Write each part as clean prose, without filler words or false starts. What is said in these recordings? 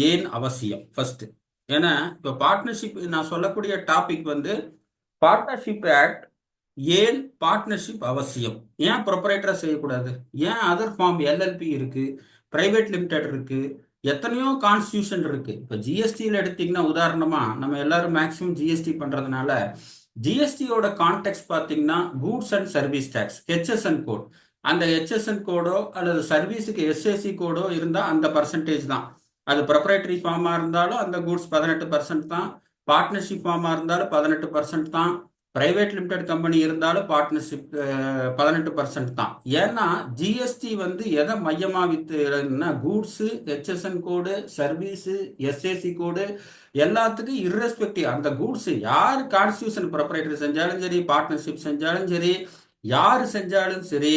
ஏன் அவசியம் ஃபர்ஸ்ட். ஏன்னா இப்போ பார்ட்னர்ஷிப் நான் சொல்லக்கூடிய டாபிக் வந்து பார்ட்னர்ஷிப் ஆக்ட். ஏன் பார்ட்னர்ஷிப் அவசியம்? ஏன் ப்ரொப்ரைட்டரா செய்யக்கூடாது? ஏன் அதர் ஃபார்ம் எல்எல்பி இருக்கு, பிரைவேட் லிமிடெட் இருக்கு, எத்தனையோ கான்ஸ்டியூஷன் இருக்கு. இப்போ ஜிஎஸ்டியில் எடுத்தீங்கன்னா உதாரணமா நம்ம எல்லாரும் மேக்சிமம் ஜிஎஸ்டி பண்றதுனால ஜிஎஸ்டியோட கான்டெக்ட் பார்த்தீங்கன்னா goods and service tax, HSN code. அந்த ஹெச்எஸ்என் கோடோ அல்லது சர்வீஸுக்கு எஸ்எஸ்சி கோடோ இருந்தால் அந்த பர்சன்டேஜ் தான். அது ப்ரொப்ரைட்டரி ஃபார்மாக இருந்தாலும் அந்த கூட்ஸ் 18% தான், பார்ட்னர்ஷிப் ஃபார்மாக இருந்தாலும் 18% தான், பிரைவேட் லிமிடெட் கம்பெனி இருந்தாலும் பார்ட்னர்ஷிப் 18% தான். ஏன்னா ஜிஎஸ்டி வந்து எதை மையமா வித்துன்னா goods, HSN code, service, SAC code எல்லாத்துக்கும் இர்ரெஸ்பெக்டிவ் அந்த கூட்ஸ் யார் கான்ஸ்டியூஷன் ப்ரொப்ரைட்டரி செஞ்சாலும் சரி, பார்ட்னர்ஷிப் செஞ்சாலும் சரி, யார் செஞ்சாலும் சரி,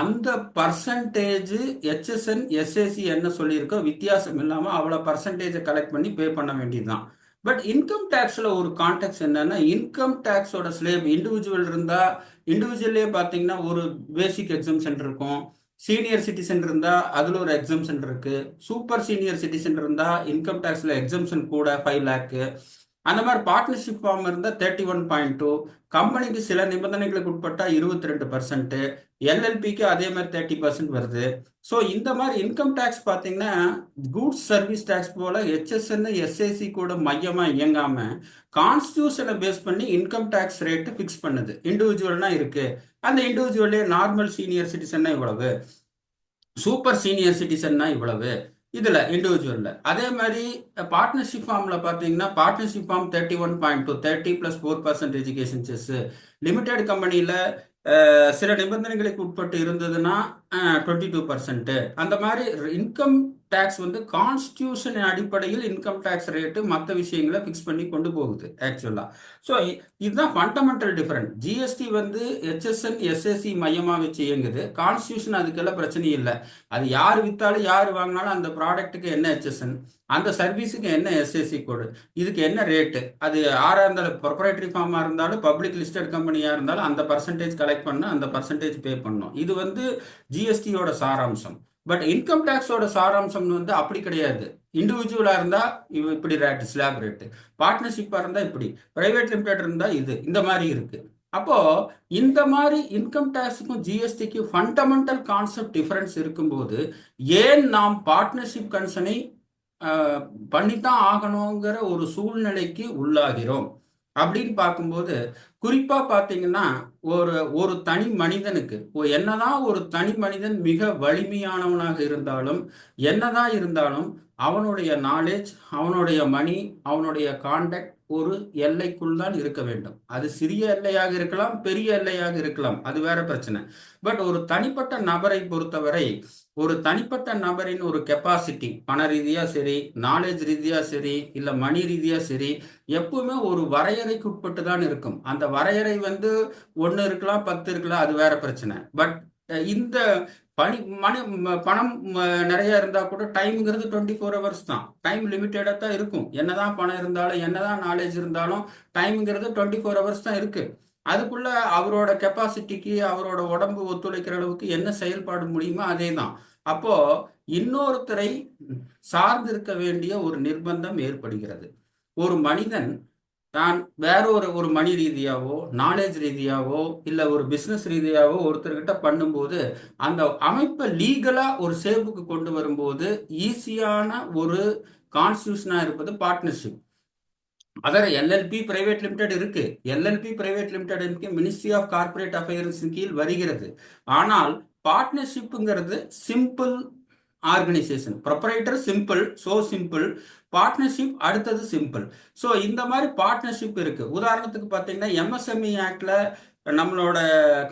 அந்த பர்சன்டேஜ் ஹெச்எஸ்என் எஸ்ஏசி என்ன சொல்லியிருக்கோ வித்தியாசம் இல்லாமல் அவ்வளோ பர்சன்டேஜை கலெக்ட் பண்ணி பே பண்ண வேண்டியதுதான். பட் இன்கம் டேக்ஸில் ஒரு கான்டெக்ட் என்னன்னா, இன்கம் டேக்ஸோட ஸ்லேப் இண்டிவிஜுவல் இருந்தால் இண்டிவிஜுவல்லே பார்த்தீங்கன்னா ஒரு பேசிக் எக்ஸம்ஷன் இருக்கும். சீனியர் சிட்டிசன் இருந்தால் அதில் ஒரு எக்ஸம்ஷன் இருக்கு. சூப்பர் சீனியர் சிட்டிசன் இருந்தால் இன்கம் டேக்ஸில் எக்ஸம்ஷன் கூட 5 lakh. அந்த மாதிரி பார்ட்னர்ஷிப் ஃபார்ம் இருந்தால் 31.2, கம்பெனிக்கு சில நிபந்தனைகளுக்கு உட்பட்டா 22%, எல்எல்பிக்கு அதே மாதிரி 30% வருது. ஸோ இந்த மாதிரி இன்கம் டேக்ஸ் பார்த்தீங்கன்னா கூட்ஸ் சர்வீஸ் டேக்ஸ் போல ஹெச்எஸ்என் எஸ்ஏசி கூட மையமாக இயங்காம கான்ஸ்டியூஷனை பேஸ் பண்ணி இன்கம் டேக்ஸ் ரேட்டு ஃபிக்ஸ் பண்ணுது. இண்டிவிஜுவல்னா இருக்கு, அந்த இண்டிவிஜுவல்லே நார்மல் சீனியர் சிட்டிசன்னா இவ்வளவு, சூப்பர் சீனியர் சிட்டிசன்னா இவ்வளவு, இதுல இண்டிவிஜுவல்ல. அதே மாதிரி பார்ட்னர்ஷிப் ஃபார்ம்ல பாத்தீங்கன்னா partnership firm 31.2, 30 + 4% education cess. Limited கம்பெனியில சில நிபந்தனைகளுக்கு உட்பட்டு இருந்ததுன்னா 22%. அந்த மாதிரி இன்கம் டேக்ஸ் வந்து கான்ஸ்டியூஷன் அடிப்படையில் இன்கம் டேக்ஸ் ரேட்டு மற்ற விஷயங்களை ஃபிக்ஸ் பண்ணி கொண்டு போகுது ஆக்சுவலா. ஸோ இதுதான் ஃபண்டமெண்டல் டிஃபரன்ஸ். ஜிஎஸ்டி வந்து ஹெச்எஸ்என் எஸ்எஸ்சி மையமாக வச்சு இயங்குது, கான்ஸ்டியூஷன் அதுக்கெல்லாம் பிரச்சனை இல்லை. அது யார் வித்தாலும் யார் வாங்கினாலும் அந்த ப்ராடக்ட்டுக்கு என்ன ஹெச்எஸ்என், அந்த சர்வீஸுக்கு என்ன எஸ்எஸ்சி கோடு, இதுக்கு என்ன ரேட்டு, அது யாராக இருந்தாலும் ப்ரொப்ரைட்டரி ஃபார்மாக இருந்தாலும் பப்ளிக் லிஸ்டட் கம்பெனியாக இருந்தாலும் அந்த பர்சன்டேஜ் கலெக்ட் பண்ண அந்த பர்சன்டேஜ் பே பண்ணணும். இது வந்து ஜிஎஸ்டியோட சாராம்சம். பட் இன்கம் டேக்ஸோட சாராம்சம் வந்து அப்படி கிடையாது. இண்டிவிஜுவலா இருந்தா இப்படி ரேட்டு, ஸ்லாப் ரேட்டு, பார்ட்னர்ஷிப்பா இருந்தா இப்படி, பிரைவேட் லிமிடெட் இருந்தா இது, இந்த மாதிரி இருக்கு. அப்போ இந்த மாதிரி இன்கம் டேக்ஸுக்கும் ஜிஎஸ்டிக்கும் ஃபண்டமெண்டல் கான்செப்ட் டிஃபரன்ஸ் இருக்கும்போது ஏன் நாம் பார்ட்னர்ஷிப் கன்சர்னை பண்ணித்தான் ஆகணுங்கிற ஒரு சூழ்நிலைக்கு உள்ளாகிறோம் அப்படின்னு பார்க்கும்போது, குறிப்பா பார்த்தீங்கன்னா ஒரு ஒரு தனி மனிதனுக்கு என்னதான் ஒரு தனி மனிதன் மிக வலிமையானவனாக இருந்தாலும், என்னதான் இருந்தாலும் அவனுடைய நாலேஜ், அவனுடைய மணி, அவனுடைய கான்டாக்ட் ஒரு எல்லைக்குள் தான் இருக்க வேண்டும். அது சிறிய எல்லையாக இருக்கலாம், பெரிய எல்லையாக இருக்கலாம், அது வேற பிரச்சனை. பட் ஒரு தனிப்பட்ட நபரை பொறுத்தவரை ஒரு தனிப்பட்ட நபரின் ஒரு கெப்பாசிட்டி பண ரீதியா சரி, நாலேஜ் ரீதியா சரி, இல்ல மணி ரீதியா சரி, எப்பவுமே ஒரு வரையறைக்கு உட்பட்டு தான் இருக்கும். அந்த வரையறை வந்து 1 இருக்கலாம், 10 இருக்கலாம், அது வேற பிரச்சனை. பட் இந்த பணி பணம் நிறைய இருந்தா கூட டைம்ங்கிறது 24 ஹவர்ஸ் தான். டைம் லிமிட்டடா தான் இருக்கும். என்னதான் பணம் இருந்தாலும், என்னதான் நாலேஜ் இருந்தாலும் டைம்ங்கிறது 24 ஹவர்ஸ் தான் இருக்கு. அதுக்குள்ள அவரோட கெப்பாசிட்டிக்கு, அவரோட உடம்பு ஒத்துழைக்கிற அளவுக்கு என்ன செயல்பாடு முடியுமோ அதே தான். அப்போ இன்னொருத்தரை சார்ந்து இருக்க வேண்டிய ஒரு நிர்பந்தம் ஏற்படுகிறது. ஒரு மனிதன் தான் வேற ஒரு ஒரு மணி ரீதியாவோ, நாலேஜ் ரீதியாவோ, இல்ல ஒரு பிசினஸ் ரீதியாவோ ஒருத்தர்கிட்ட பண்ணும்போது அந்த அமைப்பை லீகலா ஒரு சேப்புக்கு கொண்டு வரும்போது ஈஸியான ஒரு கான்ஸ்டியூஷனா இருப்பது partnership. Other LLP private limited இருக்கு. எல்எல்பி பிரைவேட் லிமிடெட் இருக்கு, மினிஸ்ட்ரி ஆஃப் கார்பரேட் அஃபேர்ஸ் கீழ் வருகிறது. ஆனால் பார்ட்னர்ஷிப்ங்கிறது simple organisation. Proprietor simple, so simple. Partnership அடுத்தது சிம்பிள். ஸோ இந்த மாதிரி பார்ட்னர்ஷிப் இருக்கு. உதாரணத்துக்கு பார்த்தீங்கன்னா எம்எஸ்எம்இ ஆக்ட்ல நம்மளோட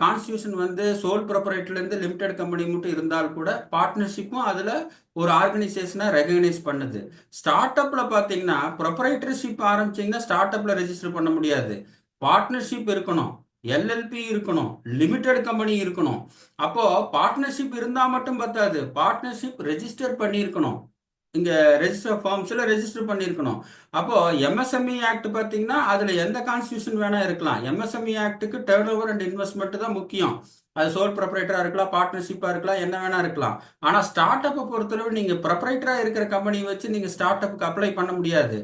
கான்ஸ்டியூஷன் வந்து சோல் ப்ரொப்ரைட்டர்லேருந்து லிமிடெட் கம்பெனி மட்டும் இருந்தால் கூட பார்ட்னர்ஷிப்பும் அதில் ஒரு ஆர்கனைசேஷனை ரெகனைஸ் பண்ணுது. ஸ்டார்ட் அப்ல பார்த்தீங்கன்னா ப்ரொப்ரைட்டர்ஷிப் ஆரம்பிச்சிங்கன்னா ஸ்டார்ட் அப்ல ரெஜிஸ்டர் பண்ண முடியாது. பார்ட்னர்ஷிப் இருக்கணும், எல்எல்பி இருக்கணும், லிமிடெட் கம்பெனி இருக்கணும். அப்போ பார்ட்னர்ஷிப் இருந்தா மட்டும் பத்தாது, பார்ட்னர்ஷிப் ரெஜிஸ்டர் பண்ணி இருக்கணும். இங்க ரெஜிஸ்டர் ஃபார்ம்ஸ்ல ரெஜிஸ்டர் பண்ணியிருக்கணும். அப்போ எம்எஸ்எம்இ ஆக்ட் பார்த்தீங்கன்னா அதுல எந்த கான்ஸ்டியூஷன் வேணா இருக்கலாம். எம்எஸ்எம்இ ஆக்டுக்கு டேர்ன் ஓவர் அண்ட் இன்வெஸ்ட்மெண்ட் தான் முக்கியம். அது சோல் ப்ரொப்ரைட்டரா இருக்கலாம், பார்ட்னர்ஷிப்பா இருக்கலாம், என்ன வேணா இருக்கலாம். ஆனா ஸ்டார்ட் அப்பை பொறுத்தளவு நீங்க ப்ரொப்ரைட்டரா இருக்கிற கம்பெனி வச்சு நீங்க ஸ்டார்ட் அப்புக்கு அப்ளை பண்ண முடியாது.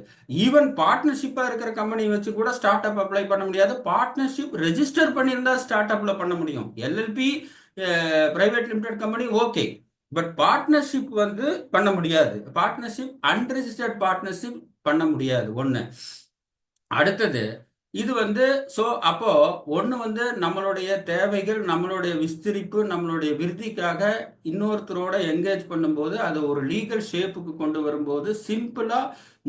ஈவன் பார்ட்னர்ஷிப்பா இருக்கிற கம்பெனி வச்சு கூட ஸ்டார்ட் அப் அப்ளை பண்ண முடியாது. பார்ட்னர்ஷிப் ரெஜிஸ்டர் பண்ணியிருந்தா ஸ்டார்ட் அப்ல பண்ண முடியும். LLB private limited company okay, but partnership வந்து பண்ண முடியாது. பார்ட்னர்ஷிப் அன்ரெஜிஸ்டர்ட் பார்ட்னர்ஷிப் பண்ண முடியாது ஒன்று. அடுத்தது இது வந்து அப்போ ஒன்று வந்து நம்மளுடைய தேவைகள், நம்மளுடைய விஸ்திரிப்பு, நம்மளுடைய விருத்திக்காக இன்னொருத்தரோட என்கேஜ் பண்ணும்போது அது ஒரு லீகல் ஷேப்புக்கு கொண்டு வரும்போது சிம்பிளா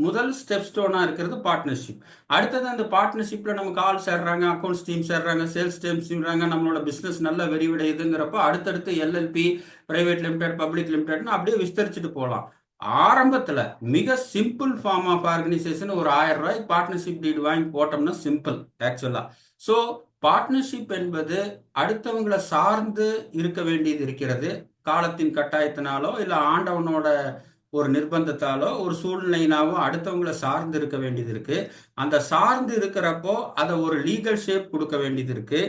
முதல் ஸ்டெப் ஸ்டோனா இருக்கிறது பார்ட்னர்ஷிப். அடுத்தது அந்த பார்ட்னர்ஷிப்ல நமக்கு ஆள் சேர்றாங்க, அக்கௌண்ட்ஸ் டீம் சேர்றாங்க, சேல்ஸ் டீம் சேர்றாங்க, நம்மளோட பிசினஸ் நல்லா விரிவடையுதுங்கிறப்போ அடுத்தடுத்து எல்எல்பி, பிரைவேட் லிமிடெட், பப்ளிக் லிமிடெட்னு அப்படியே விஸ்தரிச்சுட்டு போகலாம். ஆரம்பத்துல மிக சிம்பிள் ஃபார்ம் ஆஃப் ஆர்கனைசேஷன் ஒரு 1000 ரூபாய்க்கு பார்ட்னர்ஷிப் டீட் வாங்கி போட்டோம்னா சிம்பிள் ஆக்சுவலா. ஸோ பார்ட்னர்ஷிப் என்பது அடுத்தவங்களை சார்ந்து இருக்க வேண்டியது இருக்கிறது. காலத்தின் கட்டாயத்தினாலோ இல்லை ஆண்டவனோட ஒரு நிர்பந்தத்தாலோ ஒரு சூழ்நிலையினாவோ அடுத்தவங்களை சார்ந்து இருக்க வேண்டியது இருக்கு. அந்த சார்ந்து இருக்கிறப்போ அதை ஒரு லீகல் ஷேப் கொடுக்க வேண்டியது இருக்கு.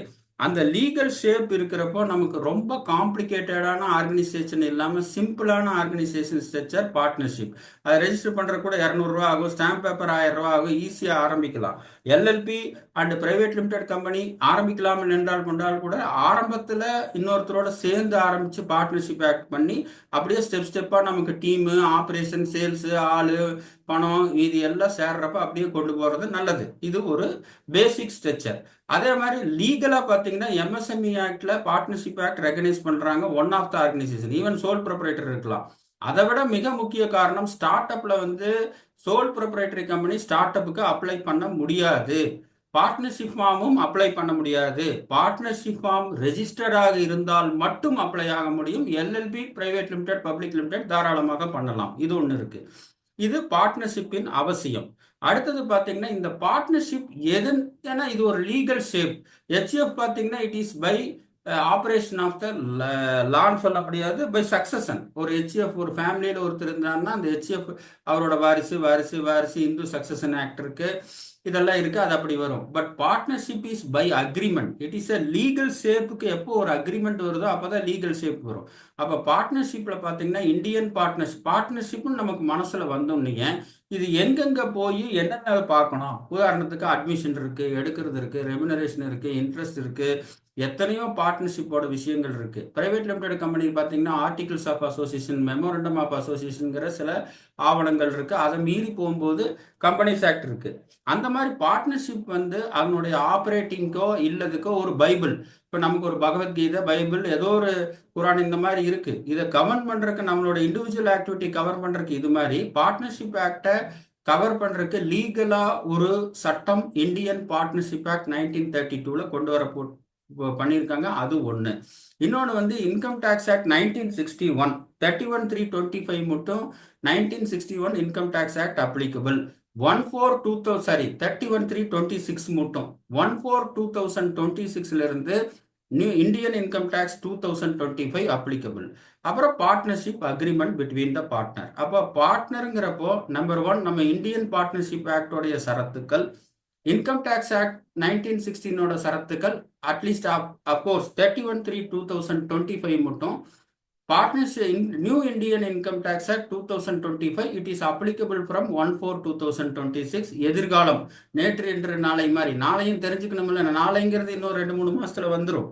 அந்த லீகல் ஷேப் இருக்கிறப்போ நமக்கு ரொம்ப காம்ப்ளிகேட்டடான ஆர்கனைசேஷன் இல்லாமல் சிம்பிளான ஆர்கனைசேஷன் ஸ்ட்ரக்சர் பார்ட்னர்ஷிப். அதை ரெஜிஸ்டர் பண்ணுற கூட 200 ரூபா ஆகும், ஸ்டாம்ப் பேப்பர் 1000 ரூபா ஆகும், ஈஸியாக ஆரம்பிக்கலாம். LLB and private limited company ஆரம்பிக்கலாம் என்றால் கொண்டால் கூட ஆரம்பத்தில் இன்னொருத்தரோட சேர்ந்து ஆரம்பித்து பார்ட்னர்ஷிப் ஆக்ட் பண்ணி அப்படியே ஸ்டெப் ஸ்டெப்பாக நமக்கு டீமு, ஆப்ரேஷன், சேல்ஸு, ஆளு, பணம் இது எல்லாம் சேர்றப்ப அப்படியே கொண்டு போகிறது நல்லது. இது ஒரு பேசிக் ஸ்ட்ரக்சர். அதே மாதிரி லீகலா பாத்தீங்கன்னா எம்எஸ்எம்இ ஆக்ட்ல பார்ட்னர்ஷிப் ஆக்ட் ரெகனைஸ் பண்றாங்க. One of the organisation even sole proprietor இருக்கலாம். அதை விட மிக முக்கிய காரணம் ஸ்டார்ட் அப்ல வந்து சோல் ப்ரொப்ரைட்டரி கம்பெனி ஸ்டார்ட் அப்புக்கு அப்ளை பண்ண முடியாது. பார்ட்னர்ஷிப் ஃபார்மும் அப்ளை பண்ண முடியாது. பார்ட்னர்ஷிப் ஃபார்ம் ரெஜிஸ்டர்டாக இருந்தால் மட்டும் அப்ளை ஆக முடியும். LLB, private limited, public limited தாராளமாக பண்ணலாம். இது ஒன்று இருக்கு. இது பார்ட்னர்ஷிப்பின் அவசியம். அடுத்தது பார்த்தீங்கன்னா இந்த பார்ட்னர்ஷிப் ஏன்னா இது ஒரு லீகல் ஷேப். ஹெச்எஃப் பார்த்தீங்கன்னா it is by operation of the லான்னு சொல்ல முடியாது, பை சக்சஷன். ஒரு ஹெச்எஃப் ஒரு ஃபேமிலியில் ஒருத்தர் இருந்தாருன்னா அந்த ஹெச்எஃப் அவரோட வாரிசு வாரிசு வாரிசு இந்து சக்சஷன் ஆக்ட் இருக்கு, இதெல்லாம் இருக்கு, அது அப்படி வரும். But partnership is by agreement. It is a legal ஷேப்புக்கு எப்போ ஒரு அக்ரிமெண்ட் வருதோ அப்போதான் லீகல் ஷேப் வரும். அப்போ பார்ட்னர்ஷிப்ல பார்த்தீங்கன்னா இந்தியன் பார்ட்னர்ஷிப்னு நமக்கு மனசுல வந்தோன்னே இது எங்கெங்க போய் என்னென்ன பார்க்கணும். உதாரணத்துக்கு அட்மிஷன் இருக்கு, எடுக்கிறது இருக்கு, ரெமுனரேஷன் இருக்கு, இன்ட்ரெஸ்ட் இருக்கு, எத்தனையோ பார்ட்னர்ஷிப்போட விஷயங்கள் இருக்கு. பிரைவேட் லிமிடெட் கம்பெனி பார்த்தீங்கன்னா articles of association, memorandum of அசோசியேஷனுங்கிற சில ஆவணங்கள் இருக்கு. அதை மீறி போகும்போது கம்பெனிஸ் ஆக்ட் இருக்கு. அந்த மாதிரி பார்ட்னர்ஷிப் வந்து அதனுடைய ஆப்ரேட்டிங்கோ இல்லதுக்கோ ஒரு பைபிள். இப்போ நமக்கு ஒரு பகவத்கீதை, பைபிள், ஏதோ ஒரு குரான் இந்த மாதிரி இருக்கு. இதை கவர்ன் பண்றதுக்கு நம்மளோட இண்டிவிஜுவல் ஆக்டிவிட்டி கவர் பண்றதுக்கு இது மாதிரி பார்ட்னர்ஷிப் ஆக்டை கவர் பண்றதுக்கு லீகலா ஒரு சட்டம் இந்தியன் பார்ட்னர்ஷிப் ஆக்ட் 1932 கொண்டு வர பண்ணியிருக்காங்க. அது ஒன்று. இன்னொன்று வந்து இன்கம் டேக்ஸ் ஆக்ட் 1961 31(3)25 மட்டும் 1961 இன்கம் டேக்ஸ் ஆக்ட் அப்ளிகபிள். 31(3)26 மட்டும் 14(2026) இருந்து new Indian income tax 2025 applicable. அப்புறம் partnership agreement between the partner. அப்போ பார்ட்னருங்கிறப்போ நம்பர் 1 நம்ம இந்தியன் பார்ட்னர்ஷிப் ஆக்டோடைய சரத்துக்கள், இன்கம் டேக்ஸ் ஆக்ட் 1916 சரத்துக்கள், அட்லீஸ்ட் அப்கோர்ஸ் 31(3)2025 மட்டும். Partnership new Indian income tax act 2025 it is applicable from 1/4/2026. எதிர்காலம் நேற்று என்று நாளை மாதிரி. நாளையும் தெரிஞ்சுக்கணும்ல, நாளைங்கிறது இன்னும் 2-3 மாசத்துல வந்துடும்,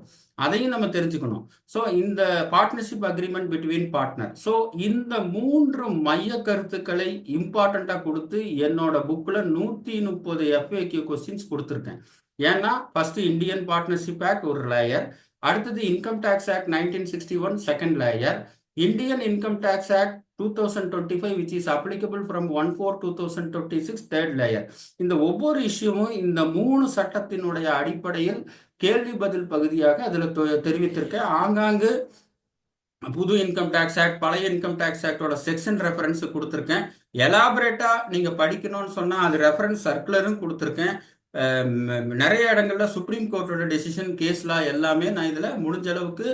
அதையும் நம்ம தெரிஞ்சுக்கணும். ஸோ இந்த partnership agreement between partner. So இந்த 3 மைய கருத்துக்களை இம்பார்ட்டண்டா கொடுத்து என்னோட புக்ல 130 FAQ கொஸ்டின்ஸ் கொடுத்துருக்கேன். ஏன்னா ஃபர்ஸ்ட் இந்தியன் பார்ட்னர்ஷிப் ஆக்ட் ஒரு லேயர், அடுத்தது income tax act 1961 second layer, Indian income tax act 2025 which is applicable from 1/4/2026 third layer. இந்த ஒவ்வொரு இஷ்யூவும் இந்த 3 சட்டத்தினுடைய அடிப்படையில் கேள்வி பதில் பகுதியாக அதில் தெரிவித்திருக்கேன். ஆங்காங்கு புது இன்கம் டேக்ஸ் ஆக்ட், பழைய இன்கம் டேக்ஸ் ஆக்டோட செக்ஷன் ரெஃபரன்ஸ் கொடுத்துருக்கேன். எலாபரேட்டா நீங்க படிக்கணும்னு சொன்னா அது ரெஃபரன்ஸ் சர்க்குலரும் கொடுத்துருக்கேன். நிறைய இடங்கள்ல சுப்ரீம் கோர்ட்டோட டெசிஷன் கேஸ்லா எல்லாமே நான் இதில் முடிஞ்ச அளவுக்கு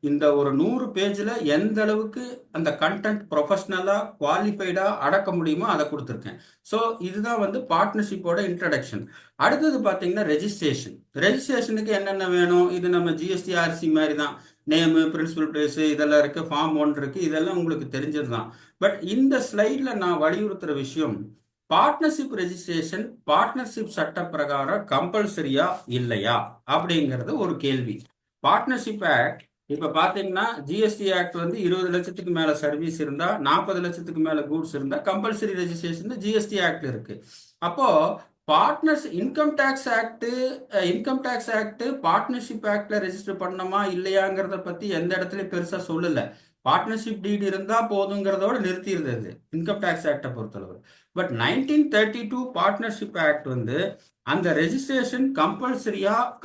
இந்த ஒரு 100 பேஜில் எந்த அளவுக்கு அந்த கண்டென்ட் ப்ரொஃபஷ்னலாக குவாலிஃபைடாக அடக்க முடியுமோ அதை கொடுத்துருக்கேன். ஸோ இதுதான் வந்து பார்ட்னர்ஷிப்போட இன்ட்ரடக்ஷன். அடுத்தது பார்த்தீங்கன்னா ரெஜிஸ்ட்ரேஷன். ரெஜிஸ்ட்ரேஷனுக்கு என்னென்ன வேணும்? இது நம்ம ஜிஎஸ்டிஆர்சி மாதிரி தான். நேமு, பிரின்சிபல் பிளேஸு இதெல்லாம் இருக்குது, ஃபார்ம் 1 இருக்குது, இதெல்லாம் உங்களுக்கு தெரிஞ்சது தான். பட் இந்த ஸ்லைடில் நான் வலியுறுத்துகிற விஷயம், பார்ட்னர்ஷிப் ரெஜிஸ்ட்ரேஷன் பார்ட்னர்ஷிப் சட்ட பிரகாரம் கம்பல்சரியா இல்லையா அப்படிங்கிறது ஒரு கேள்வி. பார்ட்னர்ஷிப் ஆக்ட் இப்ப பாத்தீங்கன்னா ஜிஎஸ்டி ஆக்ட் வந்து 20 லட்சத்துக்கு மேல சர்வீஸ் இருந்தா, 40 லட்சத்துக்கு மேல கூட்ஸ் இருந்தா கம்பல்சரி ரெஜிஸ்ட்ரேஷன் ஜிஎஸ்டி ஆக்ட் இருக்கு. அப்போ partners income tax act partnership ஆக்ட்ல ரெஜிஸ்டர் பண்ணணுமா இல்லையாங்கிறத பத்தி எந்த இடத்துலயும் பெருசா சொல்லல. பார்ட்னர்ஷிப் டீட் இருந்தா போதுங்கிறதோட நிறுத்திடுது இன்கம் டேக்ஸ் ஆக்டை பொறுத்தளவு. பட் 1932 பார்ட்னர்ஷிப் ஆக்ட் வந்து அந்த ரெஜிஸ்ட்ரேஷன்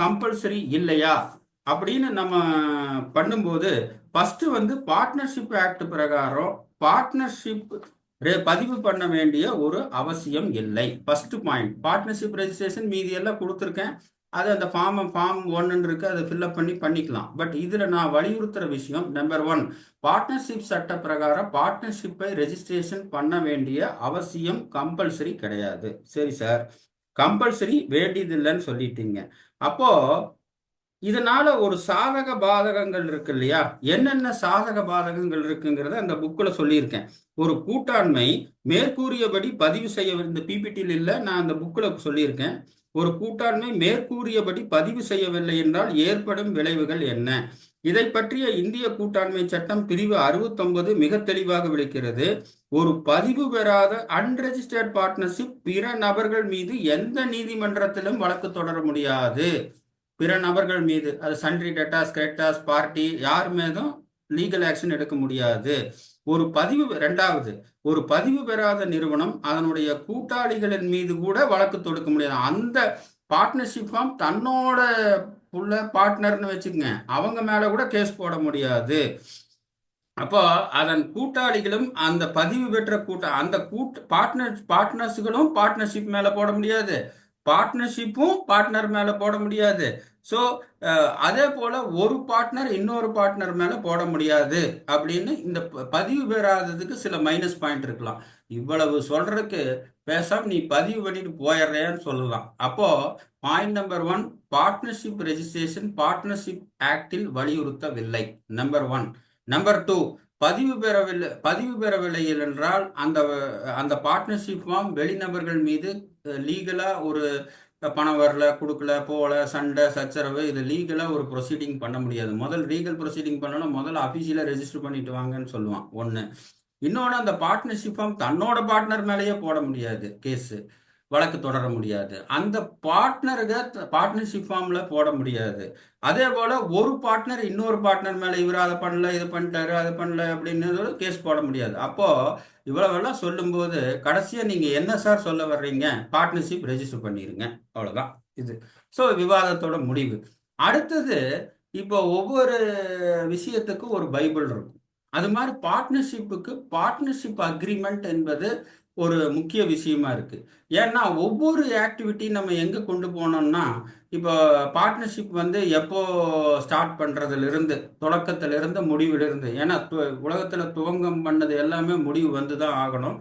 கம்பல்சரி இல்லையா அப்படின்னு நம்ம பண்ணும்போது ஃபர்ஸ்ட் வந்து பார்ட்னர்ஷிப் ஆக்ட் பிரகாரம் பார்ட்னர்ஷிப் பதிவு பண்ண வேண்டிய ஒரு அவசியம் இல்லை. First point. பார்ட்னர்ஷிப் ரெஜிஸ்ட்ரேஷன் மீதி எல்லாம் கொடுத்துருக்கேன். அது அந்த ஃபார்ம் 1 இருக்கு, அதை ஃபில்அப் பண்ணிக்கலாம். பட் இதுல நான் வலியுறுத்துற விஷயம் நம்பர் 1, பார்ட்னர்ஷிப் சட்ட பிரகாரம் பார்ட்னர்ஷிப்பை ரெஜிஸ்ட்ரேஷன் பண்ண வேண்டிய அவசியம் கம்பல்சரி கிடையாது. சரி சார், கம்பல்சரி வேண்டியது இல்லைன்னு சொல்லிட்டீங்க. அப்போ இதனால ஒரு சாதக பாதகங்கள் இருக்கு இல்லையா? என்னென்ன சாதக பாதகங்கள் இருக்குங்கிறத அந்த புக்கில் சொல்லியிருக்கேன். ஒரு கூட்டாண்மை மேற்கூறியபடி பதிவு செய்ய, இந்த பிபிடியில் இல்லை, நான் அந்த புக்கில் சொல்லியிருக்கேன். ஒரு கூட்டாண்மை மேற்கூறியபடி பதிவு செய்யவில்லை என்றால் ஏற்படும் விளைவுகள் என்ன? இதை பற்றிய இந்திய கூட்டாண்மை சட்டம் பிரிவு 69 மிக தெளிவாக விளக்கிறது. ஒரு பதிவு பெறாத அன்ரெஜிஸ்டர்ட் பார்ட்னர்ஷிப் பிற நபர்கள் மீது எந்த நீதிமன்றத்திலும் வழக்கு தொடர முடியாது. பிற நபர்கள் மீது, அது சன்ட்ரி டெட்டாஸ், கிரெட்டாஸ், பார்ட்டி, யார் மீதும் லீகல் ஆக்ஷன் எடுக்க முடியாது. இரண்டாவது, ஒரு பதிவு பெறாத நிறுவனம் அதனுடைய கூட்டாளிகளின் மீது கூட வழக்கு தொடுக்க முடியாது. அந்த பார்ட்னர்ஷிப் ஃபார்ம் தன்னோட உள்ள பார்ட்னர்னு வச்சுக்கங்க, அவங்க மேல கூட கேஸ் போட முடியாது. அப்போ அதன் கூட்டாளிகளும் அந்த பதிவு பெற்ற அந்த பார்ட்னர்ஸ்களும் பார்ட்னர்ஷிப் மேல போட முடியாது, பார்ட்னர்ஷிப்பும் பார்ட்னர் மேல போட முடியாது. ஸோ அதே போல ஒரு பார்ட்னர் இன்னொரு பார்ட்னர் மேல போட முடியாது அப்படின்னு இந்த பதிவு பெறாததுக்கு சில மைனஸ் பாயிண்ட் இருக்கலாம். இவ்வளவு சொல்றதுக்கு பேசாம நீ பதிவு பண்ணிட்டு போயிடுறேன்னு சொல்லலாம். அப்போ point number 1, partnership registration partnership ஆக்டில் வலியுறுத்தவில்லை. நம்பர் 1. நம்பர் 2, பதிவு பெறவில்லை என்றால் அந்த பார்ட்னர்ஷிப் ஃபார்ம் வெளிநபர்கள் மீது லீகலா ஒரு பணம் வரல, கொடுக்கல, போகல, சண்டை சச்சரவு, இது லீகலாக ஒரு ப்ரொசீடிங் பண்ண முடியாது. முதல் லீகல் ப்ரொசீடிங் பண்ணணும், முதல்ல அஃபீஷியலாக ரெஜிஸ்டர் பண்ணிட்டு வாங்கன்னு சொல்லுவான் ஒன்று. இன்னொன்று, அந்த பார்ட்னர்ஷிப் ஃபார்ம் தன்னோட பார்ட்னர் மேலேயே போட முடியாது, கேஸு வழக்கு தொடர முடியாது. அந்த பார்ட்னர்ஷிப் ஃபார்ம்ல போட முடியாது. அதே போல ஒரு பார்ட்னர் இன்னொரு பார்ட்னர் மேல இவர் அதை பண்ணல, இது பண்ணிட்டாரு, அதை பண்ணல அப்படின்னு கேஸ் போட முடியாது. அப்போ இவ்வளவெல்லாம் சொல்லும்போது கடைசியா நீங்க என்ன சார் சொல்ல வர்றீங்க? பார்ட்னர்ஷிப் ரெஜிஸ்டர் பண்ணிருங்க, அவ்வளவுதான் இது. ஸோ விவாதத்தோட முடிவு. அடுத்தது, இப்போ ஒவ்வொரு விஷயத்துக்கும் ஒரு பைபிள் இருக்கும். அது மாதிரி பார்ட்னர்ஷிப்புக்கு பார்ட்னர்ஷிப் அக்ரிமெண்ட் என்பது ஒரு முக்கிய விஷயமா இருக்கு. ஏன்னா ஒவ்வொரு ஆக்டிவிட்டி நம்ம எங்க கொண்டு போனோம்னா, இப்போ பார்ட்னர்ஷிப் வந்து எப்போ ஸ்டார்ட் பண்றதுல இருந்து, தொடக்கத்துல இருந்து முடிவிலிருந்து, ஏன்னா உலகத்துல துவங்கம் பண்ணது எல்லாமே முடிவு வந்து தான் ஆகணும்.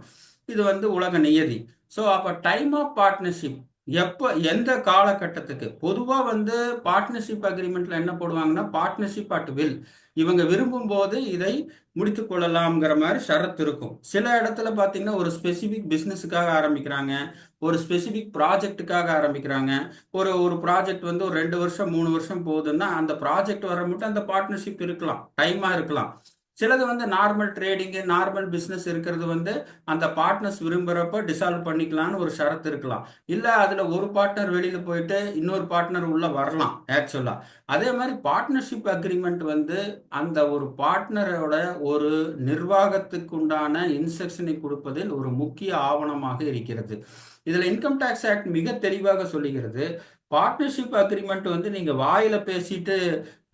இது வந்து உலக நியதி. ஸோ அப்போ டைம் ஆஃப் பார்ட்னர்ஷிப் எப்போ, எந்த காலகட்டத்துக்கு? பொதுவாக வந்து பார்ட்னர்ஷிப் அக்ரிமெண்ட்ல என்ன போடுவாங்கன்னா, பார்ட்னர்ஷிப் அட் வில், இவங்க விரும்பும் போது இதை முடித்து கொள்ளலாம்ங்கிற மாதிரி ஷரத்து இருக்கும். சில இடத்துல பார்த்தீங்கன்னா ஒரு ஸ்பெசிபிக் பிஸ்னஸுக்காக ஆரம்பிக்கிறாங்க, ஒரு ஸ்பெசிபிக் ப்ராஜெக்டுக்காக ஆரம்பிக்கிறாங்க. ஒரு ப்ராஜெக்ட் வந்து ஒரு 2 வருஷம் 3 வருஷம் போகுதுன்னா அந்த ப்ராஜெக்ட் வர மட்டும் அந்த பார்ட்னர்ஷிப் இருக்கலாம், டைமாக இருக்கலாம். சிலது வந்து நார்மல் ட்ரேடிங்கு, நார்மல் பிஸ்னஸ் இருக்கிறது வந்து அந்த பார்ட்னர்ஸ் விரும்புகிறப்ப டிசால்வ் பண்ணிக்கலாம்னு ஒரு ஷரத்து இருக்கலாம். இல்லை அதில் ஒரு பார்ட்னர் வெளியில் போயிட்டு இன்னொரு பார்ட்னர் உள்ளே வரலாம் ஆக்சுவலாக. அதே மாதிரி பார்ட்னர்ஷிப் அக்ரிமெண்ட் வந்து அந்த ஒரு பார்ட்னரோட ஒரு நிர்வாகத்துக்கு உண்டான இன்ஸ்ட்ரக்ஷனை கொடுப்பதில் ஒரு முக்கிய ஆவணமாக இருக்கிறது. இதில் இன்கம் டேக்ஸ் ஆக்ட் மிக தெளிவாக சொல்லுகிறது, பார்ட்னர்ஷிப் அக்ரிமெண்ட் வந்து நீங்கள் வாயில பேசிட்டு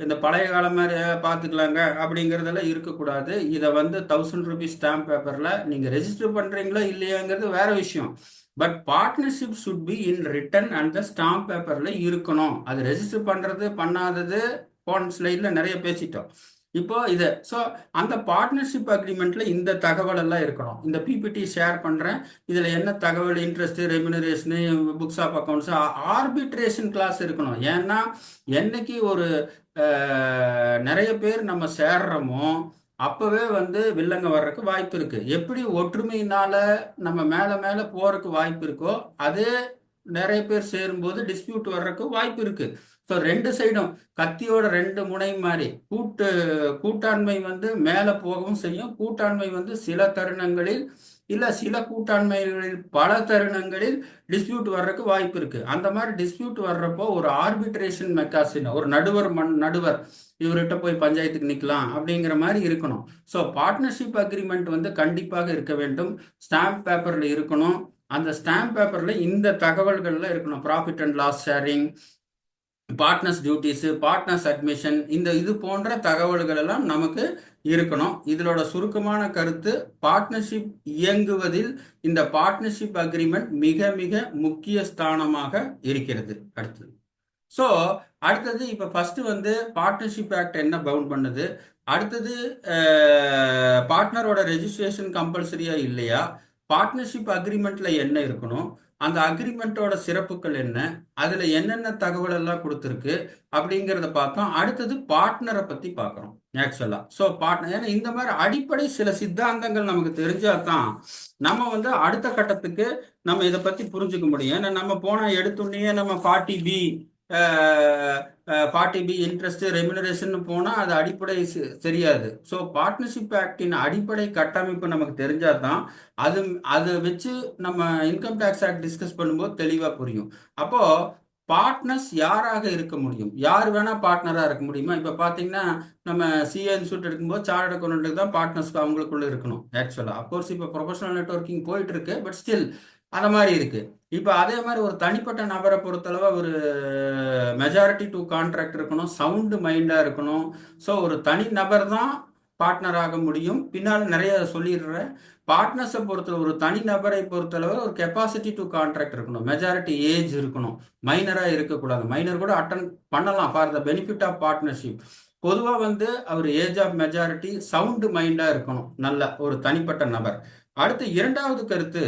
இந்த பழைய காலம் மாதிரி பார்த்துக்கலாங்க அப்படிங்கிறதெல்லாம் இருக்கக்கூடாது. இதை வந்து 1000 ரூபீஸ் ஸ்டாம்ப் பேப்பரில் நீங்கள் ரெஜிஸ்டர் பண்ணுறீங்களோ இல்லையாங்கிறது வேற விஷயம். But partnership should be in return and the stamp பேப்பர்ல இருக்கணும். அது ரெஜிஸ்டர் பண்றது பண்ணாதது போன ஸ்லைட்ல நிறைய பேசிட்டோம். இப்போ இது ஸோ அந்த பார்ட்னர்ஷிப் அக்ரிமெண்ட்ல இந்த தகவல் எல்லாம் இருக்கணும். இந்த பிபிடி ஷேர் பண்றேன், இதுல என்ன தகவல், interest, remuneration, books of accounts, arbitration clause இருக்கணும். ஏன்னா என்னைக்கு ஒரு நிறைய பேர் நம்ம சேர்றோமோ அப்பவே வந்து வில்லங்க வர்றதுக்கு வாய்ப்பு இருக்கு. எப்படி ஒற்றுமையினால நம்ம மேல மேல போறதுக்கு வாய்ப்பு இருக்கோ, அதே நிறைய பேர் சேரும்போது டிஸ்பியூட் வர்றதுக்கு வாய்ப்பு இருக்கு. ஸோ ரெண்டு சைடும் கத்தியோட ரெண்டு முனை மாதிரி கூட்டாண்மை வந்து மேல போகவும் செய்யும். கூட்டாண்மை வந்து சில தருணங்களில் இல்ல சில கூட்டாண்மைகளில் பல தருணங்களில் டிஸ்பியூட் வர்றதுக்கு வாய்ப்பு இருக்கு. அந்த மாதிரி டிஸ்பியூட் வர்றப்போ ஒரு ஆர்பிட்ரேஷன் மெக்காசின், ஒரு நடுவர் இவர்கிட்ட போய் பஞ்சாயத்துக்கு நிற்கலாம் அப்படிங்கிற மாதிரி இருக்கணும். ஸோ பார்ட்னர்ஷிப் அக்ரிமெண்ட் வந்து கண்டிப்பாக இருக்க வேண்டும். ஸ்டாம்ப் பேப்பர்ல இருக்கணும். அந்த ஸ்டாம்ப் பேப்பர்ல இந்த தகவல்கள்லாம் இருக்கணும். Profit and loss sharing, partners duties, partners admission, இது போன்ற தகவல்கள் எல்லாம் நமக்கு இருக்கணும். இதனோட சுருக்கமான கருத்து, பார்ட்னர்ஷிப் இயங்குவதில் இந்த பார்ட்னர்ஷிப் அக்ரிமெண்ட் மிக மிக முக்கிய ஸ்தானமாக இருக்கிறது. அடுத்தது ஸோ அடுத்தது இப்போ ஃபர்ஸ்ட் வந்து பார்ட்னர்ஷிப் ஆக்ட் என்ன பவுண்ட் பண்ணுது, அடுத்தது பார்ட்னரோட ரெஜிஸ்ட்ரேஷன் கம்பல்சரியா இல்லையா, பார்ட்னர்ஷிப் அக்ரிமெண்ட்ல என்ன இருக்கணும், அந்த அக்ரிமெண்ட்டோட சிறப்புகள் என்ன, அதுல என்னென்ன தகவல் எல்லாம் கொடுத்துருக்கு அப்படிங்கிறத பார்த்தோம். அடுத்தது பார்ட்னரை பத்தி பார்க்குறோம் ஆக்சுவலா. ஸோ பார்ட்னர், ஏன்னா இந்த மாதிரி அடிப்படை சில சித்தாந்தங்கள் நமக்கு தெரிஞ்சாதான் நம்ம வந்து அடுத்த கட்டத்துக்கு நம்ம இதை பத்தி புரிஞ்சுக்க முடியும். ஏன்னா நம்ம போன எடுத்துடனே நம்ம 40B 40B இன்ட்ரெஸ்ட் ரெமினரேஷன் போனால் அது அடிப்படை தெரியாது. ஸோ பார்ட்னர்ஷிப் ஆக்டின் அடிப்படை கட்டமைப்பு நமக்கு தெரிஞ்சாதான் அதை வச்சு நம்ம இன்கம் டேக்ஸ் ஆக்ட் டிஸ்கஸ் பண்ணும்போது தெளிவாக புரியும். அப்போ பார்ட்னர்ஸ் யாராக இருக்க முடியும், யார் வேணா பார்ட்னராக இருக்க முடியுமா? இப்போ பார்த்தீங்கன்னா நம்ம சிஏ இன்ஸ்டியூட் எடுக்கும்போது சார்ட் அக்கௌண்ட்டுக்கு தான் பார்ட்னர்ஸ்க்கு அவங்களுக்குள்ள இருக்கணும் ஆக்சுவலாக. அப்கோர்ஸ் இப்போ ப்ரொஃபஷனல் நெட்வொர்க்கிங் போயிட்டு இருக்கு, பட் ஸ்டில் அந்த மாதிரி இருக்கு. இப்போ அதே மாதிரி ஒரு தனிப்பட்ட நபரை பொறுத்தளவு ஒரு மெஜாரிட்டி டு கான்ட்ராக்ட் இருக்கணும், சவுண்டு மைண்டாக இருக்கணும். ஸோ ஒரு தனி நபர் தான் பார்ட்னர் ஆக முடியும். பின்னால் நிறைய சொல்லிடுறேன். பார்ட்னர்ஸை பொறுத்தளவு ஒரு தனி நபரை பொறுத்தளவு ஒரு கெப்பாசிட்டி டு கான்ட்ராக்ட் இருக்கணும், மெஜாரிட்டி ஏஜ் இருக்கணும், மைனராக இருக்கக்கூடாது. மைனர் கூட அட்டன் பண்ணலாம் for the benefit of partnership. பொதுவாக வந்து அவர் ஏஜ் ஆஃப் மெஜாரிட்டி, சவுண்டு மைண்டாக இருக்கணும், நல்ல ஒரு தனிப்பட்ட நபர். அடுத்து இரண்டாவது கருத்து,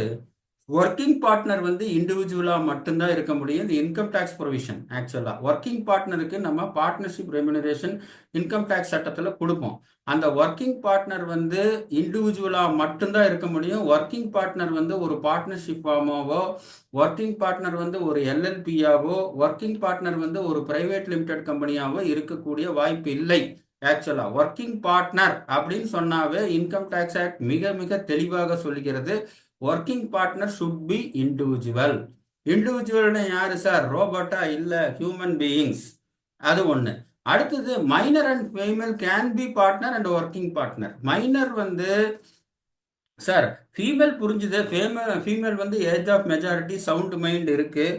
ஒர்க்கிங் பார்ட்னர் வந்து இண்டிவிஜுவலா மட்டும்தான் இருக்க முடியும். இந்த இன்கம் டேக்ஸ் ப்ரொவிஷன் ஆக்சுவலா ஒர்க்கிங் பார்ட்னருக்கு நம்ம பார்ட்னர்ஷிப் ரெமினரேஷன் இன்கம் டேக்ஸ் சட்டத்தில் கொடுப்போம். அந்த ஒர்க்கிங் பார்ட்னர் வந்து இண்டிவிஜுவலா மட்டும்தான் இருக்க முடியும். ஒர்க்கிங் பார்ட்னர் வந்து ஒரு பார்ட்னர்ஷிப் ஃபார்மாவோ, ஒர்க்கிங் பார்ட்னர் வந்து ஒரு எல்எல்பியாவோ, ஒர்க்கிங் பார்ட்னர் வந்து ஒரு பிரைவேட் லிமிடெட் கம்பெனியாவோ இருக்கக்கூடிய வாய்ப்பு இல்லை. ஆக்சுவலா ஒர்க்கிங் பார்ட்னர் அப்படின்னு சொன்னாவே இன்கம் டேக்ஸ் ஆக்ட் மிக மிக தெளிவாக சொல்லுகிறது, working partner should be individual. இண்டிவிஜுவல்னு யாரு சார், ரோபோட்டா? இல்ல, ஹியூமன் பீயிங்ஸ். அது ஒண்ணு. அடுத்தது minor and female can be partner and working partner. Minor வந்து சார் ஃபீமேல் புரிஞ்சுது, ஃபீமேல் வந்து age of majority, sound mind இருக்கு.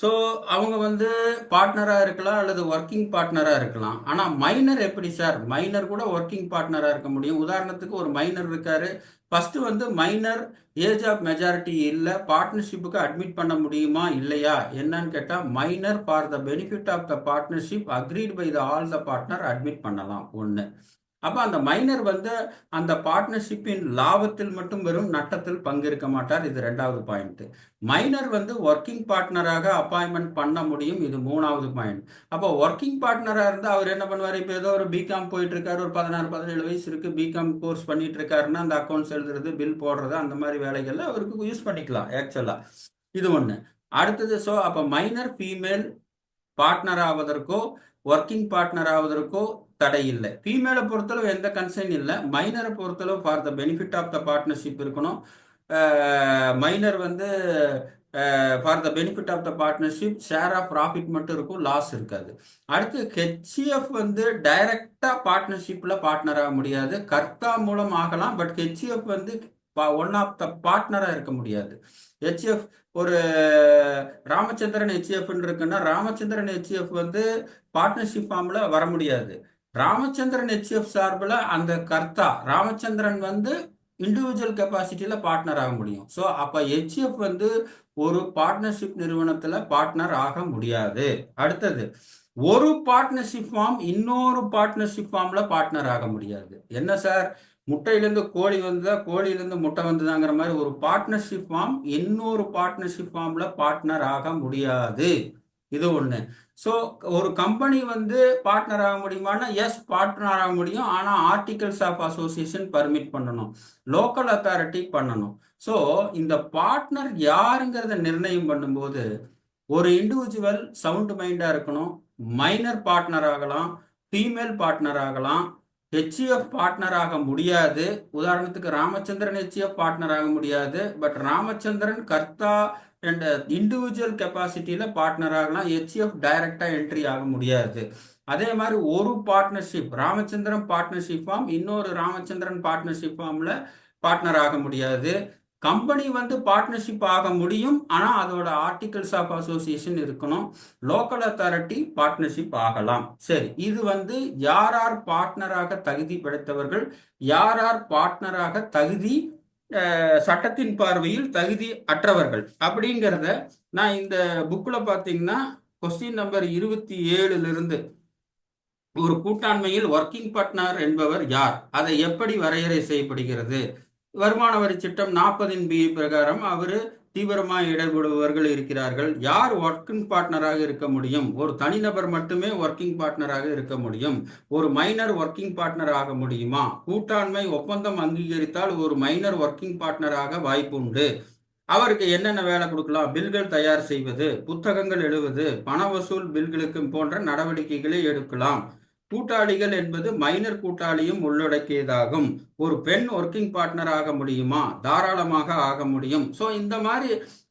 ஸோ அவங்க வந்து பார்ட்னராக இருக்கலாம் அல்லது ஒர்க்கிங் பார்ட்னராக இருக்கலாம். ஆனால் மைனர் எப்படி சார்? மைனர் கூட ஒர்க்கிங் பார்ட்னராக இருக்க முடியும். உதாரணத்துக்கு ஒரு மைனர் இருக்காரு, ஃபர்ஸ்ட் வந்து மைனர் ஏஜ் ஆஃப் மெஜாரிட்டி இல்லை, பார்ட்னர்ஷிப்புக்கு அட்மிட் பண்ண முடியுமா இல்லையா என்னன்னு கேட்டால், minor for the benefit of the partnership agreed by the all the partner admit பண்ணலாம் ஒன்று. அப்போ அந்த மைனர் வந்து அந்த பார்ட்னர்ஷிப்பின் லாபத்தில் மட்டும் வெறும் நட்டத்தில் பங்கேற்க மாட்டார். இது ரெண்டாவது பாயிண்ட். மைனர் வந்து ஒர்க்கிங் பார்ட்னராக அப்பாயின்மெண்ட் பண்ண முடியும். இது மூணாவது பாயிண்ட். அப்போ ஒர்க்கிங் பார்ட்னராக இருந்தால் அவர் என்ன பண்ணுவார்? இப்போ ஏதோ ஒரு பிகாம் போயிட்டு இருக்காரு, ஒரு 16-17 வயசு இருக்கு, பிகாம் கோர்ஸ் பண்ணிட்டு இருக்காருன்னா அந்த அக்கௌண்ட்ஸ் எழுதுறது, பில் போடுறது, அந்த மாதிரி வேலைகள்ல அவருக்கு யூஸ் பண்ணிக்கலாம் ஆக்சுவலா. இது ஒன்று. அடுத்தது ஸோ அப்போ மைனர் ஃபீமேல் பார்ட்னர் ஆவதற்கோ ஒர்க்கிங் பார்ட்னர் ஆவதற்கோ தடை இல்லை. ஃபீமேலை பொறுத்தளவு எந்த கன்சர்ன் இல்லை. மைனரை பொறுத்தளவு for the benefit of the partnership இருக்கணும். மைனர் வந்து for the benefit of the partnership share of profit மட்டும் இருக்கும், லாஸ் இருக்காது. அடுத்து ஹெச்இஎஃப் வந்து டைரக்டா பார்ட்னர்ஷிப்ல பார்ட்னர் ஆக முடியாது, கர்த்தா மூலம் ஆகலாம். பட் ஹெச்இஎஃப் வந்து ஒன் ஆஃப் த பார்ட்னரா இருக்க முடியாது. ஹெச்எஃப் ஒரு ராமச்சந்திரன் ஹெச்எஃப் இருக்குன்னா ராமச்சந்திரன் ஹெச்எஃப் வந்து பார்ட்னர்ஷிப் ஃபார்ம்ல வர முடியாது. ராமச்சந்திரன் ஹெச்எஃப் சார்பில் அந்த கர்த்தா ராமச்சந்திரன் வந்து இண்டிவிஜுவல் கெப்பாசிட்டியில் பார்ட்னர் ஆக முடியும். ஸோ அப்போ ஹெச்எஃப் வந்து ஒரு பார்ட்னர்ஷிப் நிறுவனத்தில் பார்ட்னர் ஆக முடியாது. அடுத்தது, ஒரு பார்ட்னர்ஷிப் ஃபார்ம் இன்னொரு பார்ட்னர்ஷிப் ஃபார்மில் பார்ட்னர் ஆக முடியாது. என்ன சார், முட்டையிலேருந்து கோழி வந்ததா, கோழியிலேருந்து முட்டை வந்ததாங்கிற மாதிரி ஒரு பார்ட்னர்ஷிப் ஃபார்ம் இன்னொரு பார்ட்னர்ஷிப் ஃபார்மில் பார்ட்னர் ஆக முடியாது. இது ஒன்று. ஸோ ஒரு கம்பெனி வந்து பார்ட்னர் ஆக முடியுமானா, எஸ் பார்ட்னர் ஆக முடியும். ஆனால் ஆர்டிகல்ஸ் ஆஃப் அசோசியேஷன் பர்மிட் பண்ணணும், லோக்கல் அத்தாரிட்டி பண்ணணும். ஸோ இந்த பார்ட்னர் யாருங்கிறத நிர்ணயம் பண்ணும்போது ஒரு இண்டிவிஜுவல் சவுண்ட் மைண்டாக இருக்கணும். மைனர் பார்ட்னர் ஆகலாம், ஃபீமேல் பார்ட்னர் ஆகலாம், ஹெச்இஎஃப் பார்ட்னர் ஆக முடியாது. உதாரணத்துக்கு ராமச்சந்திரன் ஹெச்இஎஃப் பார்ட்னர் ஆக முடியாது. பட் ராமச்சந்திரன் கர்த்தா அண்ட் இண்டிவிஜுவல் கெப்பாசிட்டியில் பார்ட்னர் ஆகலாம். ஹெச்இஎஃப் டைரக்டாக என்ட்ரி ஆக முடியாது. அதே மாதிரி ஒரு பார்ட்னர்ஷிப், ராமச்சந்திரன் பார்ட்னர்ஷிப் ஃபார்ம் இன்னொரு ராமச்சந்திரன் பார்ட்னர்ஷிப் ஃபார்மில் பார்ட்னர் ஆக முடியாது. கம்பெனி வந்து பார்ட்னர்ஷிப் ஆக முடியும், ஆனால் அதோட ஆர்டிகல்ஸ் ஆஃப் அசோசியேஷன் இருக்கணும். லோக்கல் அத்தாரிட்டி பார்ட்னர்ஷிப் ஆகலாம். சரி, இது வந்து யார் யார் பார்ட்னராக தகுதி படைத்தவர்கள், யார் யார் பார்ட்னராக தகுதி சட்டத்தின் பார்வையில் தகுதி அற்றவர்கள் அப்படிங்கிறத நான் இந்த புக்கில் பார்த்தீங்கன்னா கொஸ்டின் நம்பர் 27 ஒரு கூட்டாண்மையில் ஒர்க்கிங் பார்ட்னர் என்பவர் யார், அதை எப்படி வரையறை செய்யப்படுகிறது, வருமான வரி சட்டம் 40(b) பிரகாரம் அவர் தீவிரமாக ஈடுபடுபவர்கள் இருக்கிறார்கள். யார் ஒர்க்கிங் பார்ட்னராக இருக்க முடியும்? ஒரு தனிநபர் மட்டுமே ஒர்க்கிங் பார்ட்னராக இருக்க முடியும். ஒரு மைனர் ஒர்க்கிங் பார்ட்னர் ஆக முடியுமா? கூட்டாண்மை ஒப்பந்தம் அங்கீகரித்தால் ஒரு மைனர் ஒர்க்கிங் பார்ட்னராக வாய்ப்பு உண்டு. அவருக்கு என்னென்ன வேலை கொடுக்கலாம்? பில்கள் தயார் செய்வது, புத்தகங்கள் எழுதுவது, பண வசூல் பில்களுக்கு போன்ற நடவடிக்கைகளை எடுக்கலாம். கூட்டாளிகள் என்பது மைனர் கூட்டாளியும் உள்ளடக்கியதாகும். ஒரு பெண் ஒர்க்கிங் பார்ட்னர் ஆக முடியுமா? தாராளமாக ஆக முடியும். ஸோ இந்த மாதிரி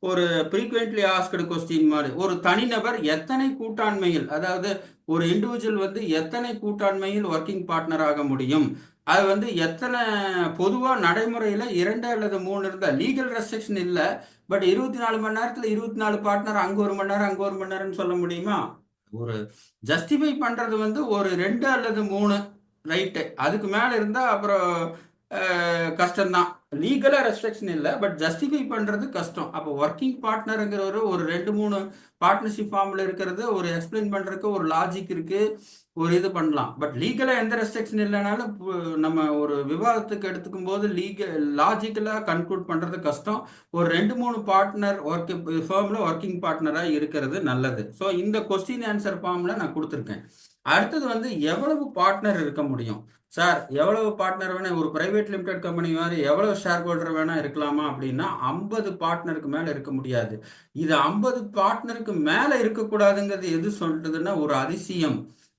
ஒரு ஃப்ரீக்வெண்ட்லி ஆஸ்க்டு கொஸ்டின் மாதிரி, ஒரு தனிநபர் எத்தனை கூட்டாண்மையில், அதாவது ஒரு இண்டிவிஜுவல் வந்து எத்தனை கூட்டாண்மையில் ஒர்க்கிங் பார்ட்னர் ஆக முடியும், அது வந்து எத்தனை பொதுவாக நடைமுறையில் 2 அல்லது 3 இருந்தால் லீகல் ரெஸ்ட்ரிக்ஷன் இல்லை. பட் 24 மணி நேரத்தில் 24 பார்ட்னர், அங்கே 1 மணி நேரம் அங்கே 1 மணி நேரம்னு சொல்ல முடியுமா? ஒரு ஜஸ்டிஃபை பண்ணுறது வந்து ஒரு 2 அல்லது 3 ரைட்டு, அதுக்கு மேலே இருந்தால் அப்புறம் கஷ்டம்தான். லீகலாக ரெஸ்ட்ரிக்ஷன் இல்லை, பட் ஜஸ்டிஃபை பண்ணுறது கஷ்டம். அப்போ ஒர்க்கிங் பார்ட்னருங்கிறவர் ஒரு 2-3 பார்ட்னர்ஷிப் ஃபார்மில் இருக்கிறது ஒரு எக்ஸ்பிளைன் பண்ணுறதுக்கு ஒரு லாஜிக் இருக்குது, ஒரு இது பண்ணலாம். பட் லீகலாக எந்த ரெஸ்ட்ரிக்ஷன் இல்லைனாலும் நம்ம ஒரு விவாதத்துக்கு எடுத்துக்கும் போது லாஜிக்கலாக கன்க்ளூட் பண்ணுறது கஷ்டம். ஒரு 2-3 பார்ட்னர் ஃபார்மில் ஒர்க்கிங் பார்ட்னராக இருக்கிறது நல்லது. ஸோ இந்த கொஸ்டின் ஆன்சர் ஃபார்மில் நான் கொடுத்துருக்கேன். அடுத்தது வந்து எவ்வளவு பார்ட்னர் இருக்க முடியும் சார்? எவ்வளவு பார்ட்னர் வேணா, ஒரு பிரைவேட் லிமிடெட் கம்பெனி மாதிரி எவ்வளவு ஷேர் ஹோல்டர் வேணா இருக்கலாமா அப்படின்னா 50 பார்ட்னருக்கு மேல இருக்க முடியாது. இது 50 பார்ட்னருக்கு மேல இருக்கக்கூடாதுங்கிறது எது சொல்றதுன்னா ஒரு அதிசயம்.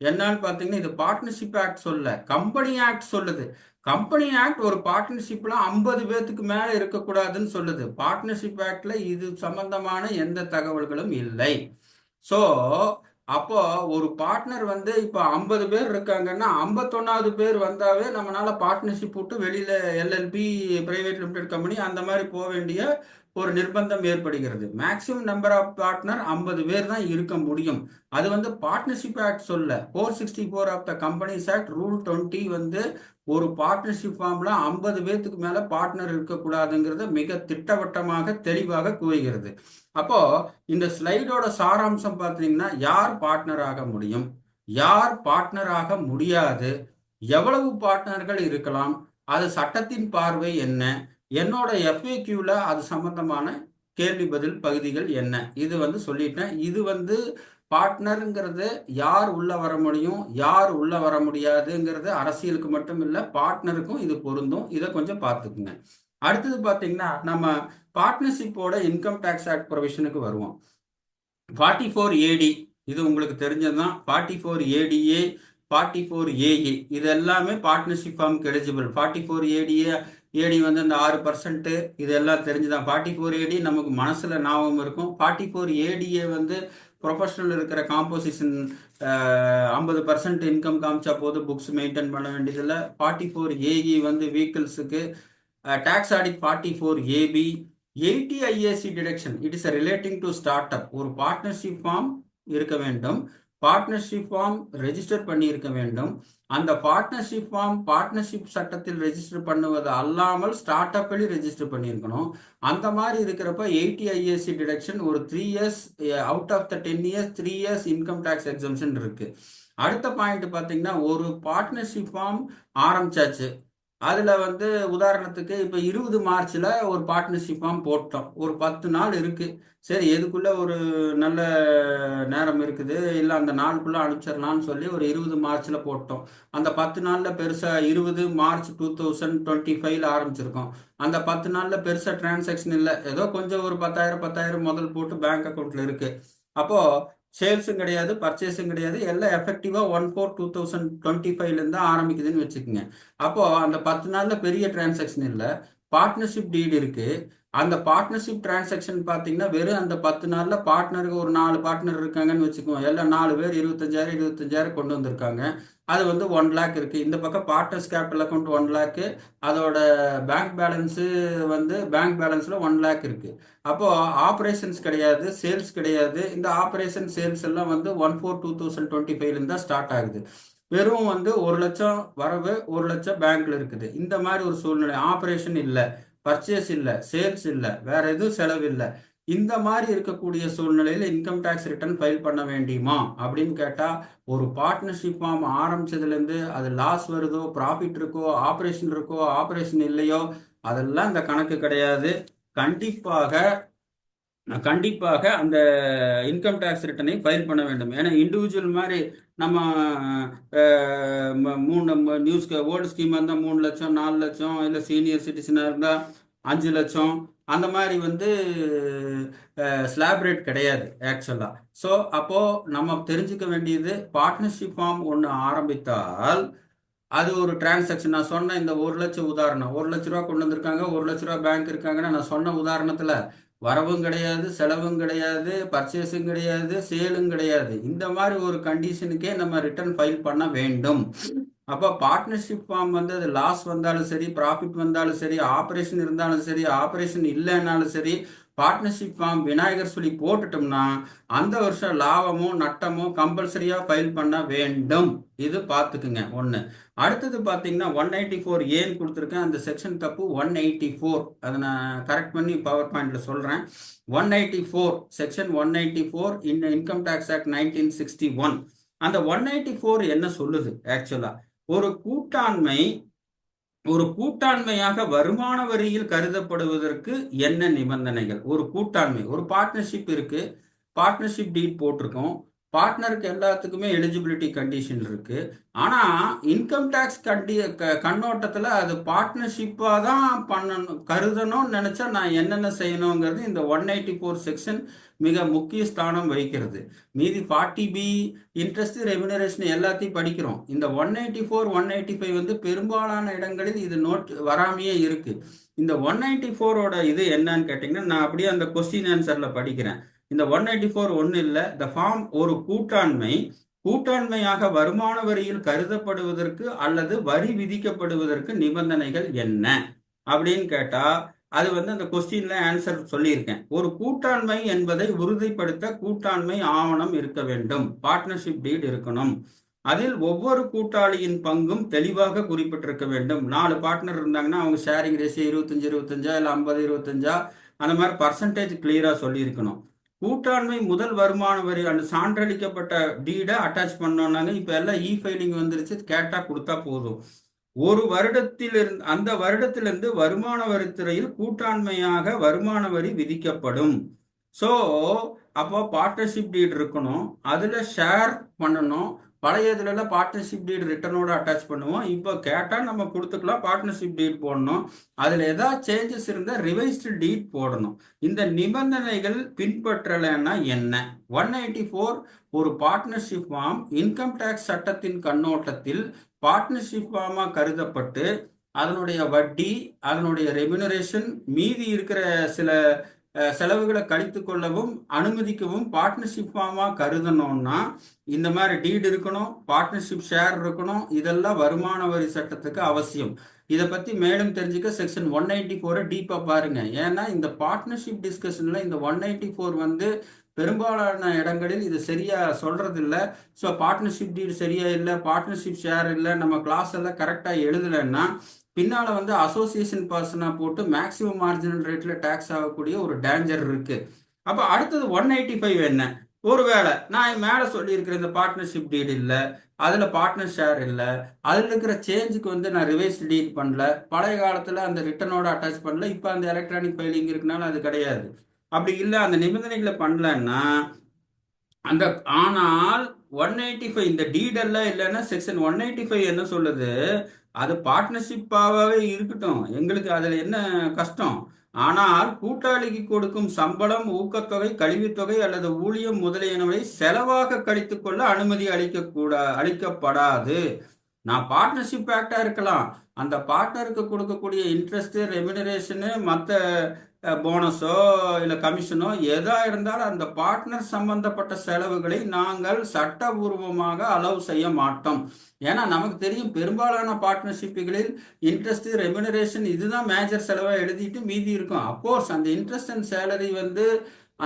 என்னன்னு பார்த்தீங்கன்னா, இது பார்ட்னர்ஷிப் ஆக்ட் சொல்ல, கம்பெனி ஆக்ட் சொல்லுது. கம்பெனி ஆக்ட் ஒரு பார்ட்னர்ஷிப்ல 50 பேத்துக்கு மேல இருக்கக்கூடாதுன்னு சொல்லுது. பார்ட்னர்ஷிப் ஆக்ட்ல இது சம்பந்தமான எந்த தகவல்களும் இல்லை. ஸோ அப்போ ஒரு பார்ட்னர் வந்து இப்போ 50 பேர் இருக்காங்கன்னா 51வது பேர் வந்தாவே நம்மளால பார்ட்னர்ஷிப் விட்டு வெளியில எல்எல்பி, பிரைவேட் லிமிடெட் கம்பெனி அந்த மாதிரி போக வேண்டிய ஒரு நிர்பந்தம் ஏற்படுகிறது. மேக்சிமம் நம்பர் ஆஃப் பார்ட்னர் 50 பேர் தான் இருக்க முடியும். அது வந்து பார்ட்னர்ஷிப் ஆக்ட் சொல்ல, 464 of the companies act rule 20 வந்து ஒரு பார்ட்னர்ஷிப் ஃபார்ம்ல 50 பேத்துக்கு மேல பார்ட்னர் இருக்கக்கூடாதுங்கிறத மிக திட்டவட்டமாக தெளிவாக கூறுகிறது. அப்போ இந்த ஸ்லைடோட சாராம்சம் பார்த்தீங்கன்னா, யார் பார்ட்னர் ஆக முடியும், யார் பார்ட்னர் ஆக முடியாது, எவ்வளவு பார்ட்னர்கள் இருக்கலாம், அது சட்டத்தின் பார்வை என்ன, என்னோட எஃப்ஏக்யூல அது சம்பந்தமான கேள்வி பதில் பகுதிகள் என்ன, இது வந்து சொல்லிட்டேன். இது வந்து பார்ட்னருங்கிறது யார் உள்ள வர முடியும், யார் உள்ள வர முடியாதுங்கிறது அரசியலுக்கு மட்டும் இல்லை, பார்ட்னருக்கும் இது பொருந்தும். இதை கொஞ்சம் பார்த்துக்குங்க. அடுத்தது பார்த்தீங்கன்னா, நம்ம பார்ட்னர்ஷிப்போட இன்கம் டேக்ஸ் ஆக்ட் ப்ரொவிஷனுக்கு வருவோம். 44AD இது உங்களுக்கு தெரிஞ்சதுதான். 44ADA, 44AA இது எல்லாமே பார்ட்னர்ஷிப் ஃபார்முக்கு எலிஜிபிள். 44AD வந்து இந்த 6% இது எல்லாம் தெரிஞ்சுதான். 44AD நமக்கு மனசுல ஞாபகம் இருக்கும். 44ADA வந்து ப்ரொஃபஷனல் இருக்கிற காம்போசிஷன் 50% இன்கம் காமிச்சா போது புக்ஸ் மெயின்டைன் பண்ண வேண்டியதில்லை. 44AE வந்து வெஹிக்கிள்ஸுக்கு. Tax audit 44AB, 80 IAC deduction, it is relating to startup. ஒரு பார்ட்னர்ஷிப் ஃபார்ம் இருக்க வேண்டும், பார்ட்னர்ஷிப் ஃபார்ம் ரெஜிஸ்டர் பண்ணியிருக்க வேண்டும். அந்த பார்ட்னர்ஷிப் ஃபார்ம் பார்ட்னர்ஷிப் சட்டத்தில் ரெஜிஸ்டர் பண்ணுவது அல்லாமல் ஸ்டார்ட் அப்பில் ரெஜிஸ்டர் பண்ணியிருக்கணும். அந்த மாதிரி இருக்கிறப்ப 80 ஐஏசி டிடக்ஷன் ஒரு 3 years out of the 10 years 3 years income tax exemption இருக்கு. அடுத்த பாயிண்ட் பார்த்தீங்கன்னா, ஒரு பார்ட்னர்ஷிப் ஃபார்ம் ஆரம்பிச்சாச்சு. அதுல வந்து உதாரணத்துக்கு இப்ப 20 மார்ச்ல ஒரு பார்ட்னர்ஷிப் ஃபார்ம் போட்டோம். ஒரு 10 நாள் இருக்கு. சரி, எதுக்குள்ள ஒரு நல்ல நேரம் இருக்குது, இல்ல அந்த நாளுக்குள்ள அனுப்பிச்சிடலாம்னு சொல்லி ஒரு 20 மார்ச்ல போட்டோம். அந்த 10 நாள்ல பெருசா 20 மார்ச் 2025ல ஆரம்பிச்சிருக்கோம். அந்த 10 நாள்ல பெருசா டிரான்சாக்ஷன் இல்லை. ஏதோ கொஞ்சம் ஒரு 10,000 முதல் போட்டு பேங்க் அக்கௌண்ட்ல இருக்கு. அப்போ சேல்ஸும் கிடையாது, பர்ச்சேஸும் கிடையாது, எல்லாம் எஃபெக்டிவா 1/4/2025ல இருந்து ஆரம்பிக்குதுன்னு வச்சுக்கோங்க. அப்போ அந்த 10 நாள்ல பெரிய டிரான்சாக்ஷன் இல்லை. பார்ட்னர்ஷிப் டீடு இருக்கு. அந்த பார்ட்னர்ஷிப் டிரான்சாக்ஷன் பார்த்தீங்கன்னா வெறும் அந்த 10 நாள்ல பார்ட்னருக்கு ஒரு 4 பார்ட்னர் இருக்காங்கன்னு வச்சுக்குவோம். எல்லாம் 4 பேர் 25,000 கொண்டு வந்திருக்காங்க. அது வந்து 1 லேக் இருக்கு. இந்த பக்கம் பார்ட்னர்ஸ் கேபிட்டல் அக்கௌண்ட் 1 லேக், அதோட பேங்க் பேலன்ஸு வந்து பேங்க் பேலன்ஸ்ல 1 லேக் இருக்கு. அப்போ ஆப்ரேஷன்ஸ் கிடையாது, சேல்ஸ் கிடையாது. இந்த ஆப்ரேஷன் சேல்ஸ் எல்லாம் வந்து 1/4/2025ல தான் ஸ்டார்ட் ஆகுது. வெறும் வந்து 1 லட்சம் வரவு, 1 லட்சம் பேங்க்ல இருக்குது. இந்த மாதிரி ஒரு சூழ்நிலை. ஆப்ரேஷன் இல்லை, பர்ச்சேஸ் இல்லை, சேல்ஸ் இல்லை, வேற எதுவும் செலவு இல்லை. இந்த மாதிரி இருக்கக்கூடிய சூழ்நிலையில இன்கம் டேக்ஸ் ரிட்டர்ன் ஃபைல் பண்ண வேண்டியுமா அப்படின்னு கேட்டா, ஒரு பார்ட்னர்ஷிப் ஃபார்ம் ஆரம்பிச்சதுல இருந்து அது லாஸ் வருதோ, ப்ராஃபிட் இருக்கோ, ஆப்ரேஷன் இருக்கோ, ஆப்ரேஷன் இல்லையோ, அதெல்லாம் இந்த கணக்கு கிடையாது. கண்டிப்பாக கண்டிப்பாக அந்த இன்கம் டேக்ஸ் ரிட்டனை ஃபைல் பண்ண வேண்டும். ஏன்னா இண்டிவிஜுவல் மாதிரி நம்ம 3 நியூஸ்க்கு ஓல்டு ஸ்கீமாக இருந்தால் 3 லட்சம் 4 லட்சம், இல்லை சீனியர் சிட்டிசனாக இருந்தால் 5 லட்சம், அந்த மாதிரி வந்து ஸ்லாப் ரேட் கிடையாது ஆக்சுவலாக. ஸோ அப்போது நம்ம தெரிஞ்சுக்க வேண்டியது, பார்ட்னர்ஷிப் ஃபார்ம் ஒன்று ஆரம்பித்தால் அது ஒரு டிரான்சாக்ஷன். நான் சொன்ன இந்த 1 லட்சம் உதாரணம், 1 லட்ச ரூபா கொண்டு வந்திருக்காங்க, 1 லட்ச ரூபா பேங்க் இருக்காங்கன்னா, நான் சொன்ன உதாரணத்தில் வரவும் கிடையாது, செலவும் கிடையாது, பர்ச்சேஸும் கிடையாது, சேலும் கிடையாது. இந்த மாதிரி ஒரு கண்டிஷனுக்கே நம்ம ரிட்டர்ன் ஃபைல் பண்ண வேண்டும். அப்போ பார்ட்னர்ஷிப் ஃபார்ம் வந்து அது லாஸ் வந்தாலும் சரி, ப்ராஃபிட் வந்தாலும் சரி, ஆப்ரேஷன் இருந்தாலும் சரி, ஆப்ரேஷன் இல்லைன்னாலும் சரி, பார்ட்னர்ஷிப் ஃபார்ம் விநாயகர் சொல்லி போட்டுட்டோம்னா அந்த வருஷம் லாபமோ நட்டமோ கம்பல்சரியா ஃபைல் பண்ண வேண்டும். இது பார்த்துக்குங்க ஒன்று. அடுத்தது பார்த்தீங்கன்னா 194 ஏன்னு கொடுத்துருக்கேன். அந்த செக்ஷன் தப்பு. 184 அதை நான் கரெக்ட் பண்ணி பவர் பாயிண்ட்ல சொல்றேன். 194 செக்ஷன் 194 இன்கம் டேக்ஸ் ஆக்ட் 1961. அந்த 194 என்ன சொல்லுது ஆக்சுவலா, ஒரு கூட்டாண்மை ஒரு கூட்டாண்மையாக வருமான வரியில் கருதப்படுவதற்கு என்ன நிபந்தனைகள்? ஒரு கூட்டாண்மை, ஒரு பார்ட்னர்ஷிப் இருக்கு, பார்ட்னர்ஷிப் டீட் போட்டிருக்கோம், பார்ட்னருக்கு எல்லாத்துக்குமே எலிஜிபிலிட்டி கண்டிஷன் இருக்கு. ஆனா இன்கம் டேக்ஸ் கண்ணோட்டத்துல அது பார்ட்னர்ஷிப்பா தான் பண்ணணும் கருதணும்னு நினைச்சா நான் என்னென்ன செய்யணுங்கிறது இந்த 184 செக்ஷன் மிக முக்கிய ஸ்தானம் வகிக்கிறது. மீதி 40B இன்ட்ரெஸ்ட் ரெமினரேஷன் எல்லாத்தையும் படிக்கிறோம். இந்த 184 185 வந்து பெரும்பாலான இடங்களில் இது நோட் வராமையே இருக்கு. இந்த 194ஓட இது என்னன்னு கேட்டீங்கன்னா, நான் அப்படியே அந்த கொஸ்டின் ஆன்சர்ல படிக்கிறேன். இந்த 194 ஒன்றும் இல்லை. இந்த ஃபார்ம் ஒரு கூட்டாண்மையாக வருமான வரியில் கருதப்படுவதற்கு அல்லது வரி விதிக்கப்படுவதற்கு நிபந்தனைகள் என்ன அப்படின்னு கேட்டா, அது வந்து அந்த கொஸ்டின்ல ஆன்சர் சொல்லியிருக்கேன். ஒரு கூட்டாண்மை என்பதை உறுதிப்படுத்த கூட்டாண்மை ஆவணம் இருக்க வேண்டும், பார்ட்னர்ஷிப் டீட் இருக்கணும். அதில் ஒவ்வொரு கூட்டாளியின் பங்கும் தெளிவாக குறிப்பிட்டிருக்க வேண்டும். 4 பார்ட்னர் இருந்தாங்கன்னா அவங்க ஷேரிங் ரேஷியோ 25-25 இல்லை 50-25 அந்த மாதிரி பர்சன்டேஜ் கிளியரா சொல்லியிருக்கணும். கூட்டாண்மை முதல் வருமான வரி அந்த சான்றளிக்கப்பட்ட டீடை அட்டாச் பண்ணோம்னாங்க. இப்ப எல்லாம் இ ஃபைலிங் வந்துருச்சு, கேட்டா கொடுத்தா போதும். ஒரு வருடத்திலிருந்து அந்த வருடத்திலிருந்து வருமான வரித்துறையில் கூட்டாண்மையாக வருமான வரி விதிக்கப்படும். ஸோ அப்போ பார்ட்னர்ஷிப் டீட் இருக்கணும், அதுல ஷேர் பண்ணணும். பழைய இதுல பார்ட்னர்ஷிப் டீட் ரிட்டர்னோட அட்டாச் பண்ணுவோம். இப்போ கேட்டா நம்ம கொடுத்துக்கலாம், பார்ட்னர்ஷிப் டீட் போடணும். அதுல ஏதாவது சேஞ்சஸ் இருந்தால் ரிவைஸ்டு டீட் போடணும். இந்த நிபந்தனைகள் பின்பற்றலைன்னா என்ன? 194 ஒரு பார்ட்னர்ஷிப் ஃபார்ம் இன்கம் டேக்ஸ் சட்டத்தின் கண்ணோட்டத்தில் பார்ட்னர்ஷிப் ஃபார்மா கருதப்பட்டு அதனுடைய வட்டி, அதனுடைய ரெமினரேஷன், மீதி இருக்கிற சில செலவுகளை கழித்து கொள்ளவும் அனுமதிக்கவும் பார்ட்னர்ஷிப் ஃபார்மா கருதணும்னா இந்த மாதிரி டீட் இருக்கணும், பார்ட்னர்ஷிப் ஷேர் இருக்கணும். இதெல்லாம் வருமான வரி சட்டத்துக்கு அவசியம். இதை பத்தி மேலும் தெரிஞ்சுக்க செக்ஷன் 194 டீப்பா பாருங்க. ஏன்னா இந்த பார்ட்னர்ஷிப் டிஸ்கஷன்ல இந்த 194 வந்து பெரும்பாலான இடங்களில் இது சரியா சொல்றது இல்லை. ஸோ பார்ட்னர்ஷிப் டீட் சரியா இல்லை, பார்ட்னர்ஷிப் ஷேர் இல்லை, நம்ம கிளாஸ் எல்லாம் கரெக்டா எழுதலைன்னா பின்னால வந்து அசோசியேஷன் பர்சனா போட்டு மேக்சிமம் மார்ஜினல் ரேட்ல டாக்ஸ் ஆகக்கூடிய ஒரு டேஞ்சர் இருக்கு. அப்ப அடுத்தது 185 என்ன? ஒருவேளை நான் மேல சொல்லியிருக்கிற இந்த பார்ட்னர்ஷிப் டீட் இல்லை, அதுல பார்ட்னர் ஷேர் இல்லை, அதுல இருக்கிற சேஞ்சுக்கு வந்து நான் ரிவைஸ் டீட் பண்ணல, பழைய காலத்துல அந்த ரிட்டனோட அட்டாச் பண்ணல, இப்ப அந்த எலக்ட்ரானிக் ஃபைலிங் இருக்குனால அது கிடையாது. அப்படி இல்லை, அந்த நிபந்தனைகளை பண்ணலன்னா அந்த ஆனால் 185 இந்த டீட் எல்லாம் இல்லைன்னா செக்ஷன் 185 என்ன சொல்லுது? அது பார்ட்னர்ஷிப்பாகவே இருக்கட்டும், எங்களுக்கு அதுல என்ன கஷ்டம்? ஆனால் கூட்டாளிக்கு கொடுக்கும் சம்பளம், ஊக்கத்தொகை, கல்வித்தொகை அல்லது ஊழியம் முதலியனவை செலவாக கழித்துக் கொள்ள அனுமதி அளிக்கப்படாது. நான் பார்ட்னர்ஷிப் ஆக்டா இருக்கலாம், அந்த பார்ட்னருக்கு கொடுக்கக்கூடிய இன்ட்ரெஸ்ட், ரெமினரேஷனு, மற்ற போனஸோ இல்லை கமிஷனோ எதா இருந்தாலும் அந்த பார்ட்னர் சம்பந்தப்பட்ட செலவுகளை நாங்கள் சட்டபூர்வமாக அலோவ் செய்ய மாட்டோம். ஏன்னா நமக்கு தெரியும் பெரும்பாலான பார்ட்னர்ஷிப்புகளில் இன்ட்ரெஸ்ட், ரெமினரேஷன் இதுதான் மேஜர் செலவாக எழுதிட்டு மீதி இருக்கும். அப்போஸ் அந்த இன்ட்ரெஸ்ட் அண்ட் சேலரி வந்து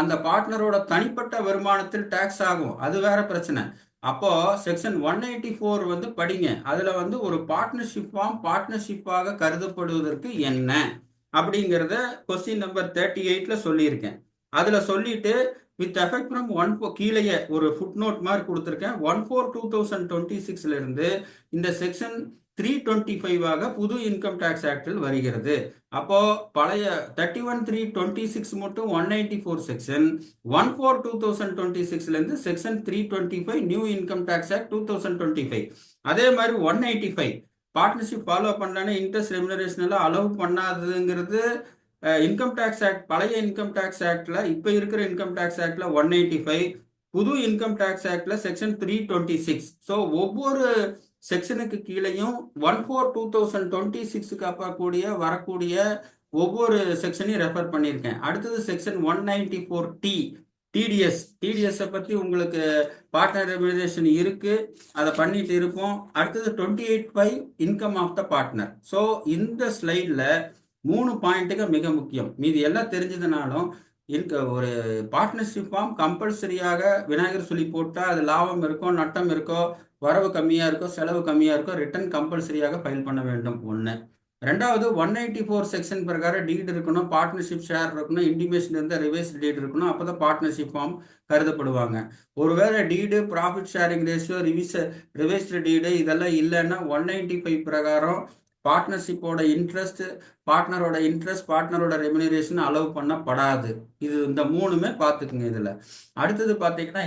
அந்த பார்ட்னரோட தனிப்பட்ட வருமானத்தில் டாக்ஸ் ஆகும், அது வேற பிரச்சனை. அப்போ செக்ஷன் 184 வந்து படிங்க. அதுல வந்து ஒரு பார்ட்னர்ஷிப் ஃபார்ம் பார்ட்னர்ஷிப்பாக கருதப்படுவதற்கு என்ன அப்படிங்கிறத கொஸ்டின் நம்பர் 38ல சொல்லியிருக்கேன். அதுல சொல்லிட்டு வித் எஃபெக்ட் ஃப்ரம் 1 கீழே ஒரு ஃபுட் நோட் மாதிரி கொடுத்துருக்கேன். 1/4/2026 இருந்து இந்த செக்ஷன் 325 புது இன்கம் டேக்ஸ் ஆக்டில் வருகிறது. அப்போ பழைய 31/3/26 மட்டும் 194 செக்ஷன், 1/4/2026 இருந்து section 325 new income tax act 2025. அதே மாதிரி 185 பார்ட்னர்ஷிப் ஃபாலோ பண்ணலன்னா இன்ட்ரெஸ்ட், ரெமினரேஷன் எல்லாம் அலோவ் பண்ணாதுங்கிறது இன்கம் டேக்ஸ் ஆக்ட், பழைய இன்கம் டேக்ஸ் ஆக்ட்ல, இப்ப இருக்கிற இன்கம் டேக்ஸ் ஆக்ட்ல 185, புது இன்கம் டேக்ஸ் ஆக்ட்ல செக்ஷன் 326. ஸோ ஒவ்வொரு செக்ஷனுக்கு கீழேயும் 1/4/2026 அப்பக்கூடிய வரக்கூடிய ஒவ்வொரு செக்ஷனையும் ரெஃபர் பண்ணியிருக்கேன். அடுத்தது செக்ஷன் 194 டிடிஎஸ் பத்தி உங்களுக்கு பார்ட்னர் ரெமினரேஷன் இருக்கு, அதை பண்ணிட்டு இருப்போம். அடுத்தது 28(5) income of the partner. So இந்த ஸ்லைட்ல 3 பாயிண்ட்டுக்கு மிக முக்கியம். மீதி எல்லாம் தெரிஞ்சதுனாலும் ஒரு பார்ட்னர்ஷிப் ஃபார்ம் கம்பல்சரியாக விநாயகர் சொல்லி போட்டா அது லாபம் இருக்கோ நட்டம் இருக்கோ, வரவு கம்மியா இருக்கோ செலவு கம்மியா இருக்கோ, ரிட்டர்ன் கம்பல்சரியாக ஃபைல் பண்ண வேண்டும். ஒன்று. ரெண்டாவது 194 செக்ஷன் பிரகாரம் டீட் இருக்கணும், பார்ட்னர்ஷிப் ஷேர் இருக்கணும், இன்டிமேஷன் இருந்தால் ரிவைஸ் டீட் இருக்கணும், அப்போதான் பார்ட்னர்ஷிப் ஃபார்ம் கருதப்படுவாங்க. ஒருவேளை deed, profit sharing ratio, revised deed இதெல்லாம் இல்லைன்னா 195 பிரகாரம் பார்ட்னர்ஷிப்போட இன்ட்ரெஸ்ட், பார்ட்னரோட ரெமினரேஷன் அலோவ் பண்ணப்படாது. இது இந்த 3மே பார்த்துக்குங்க. இதில் அடுத்தது பார்த்தீங்கன்னா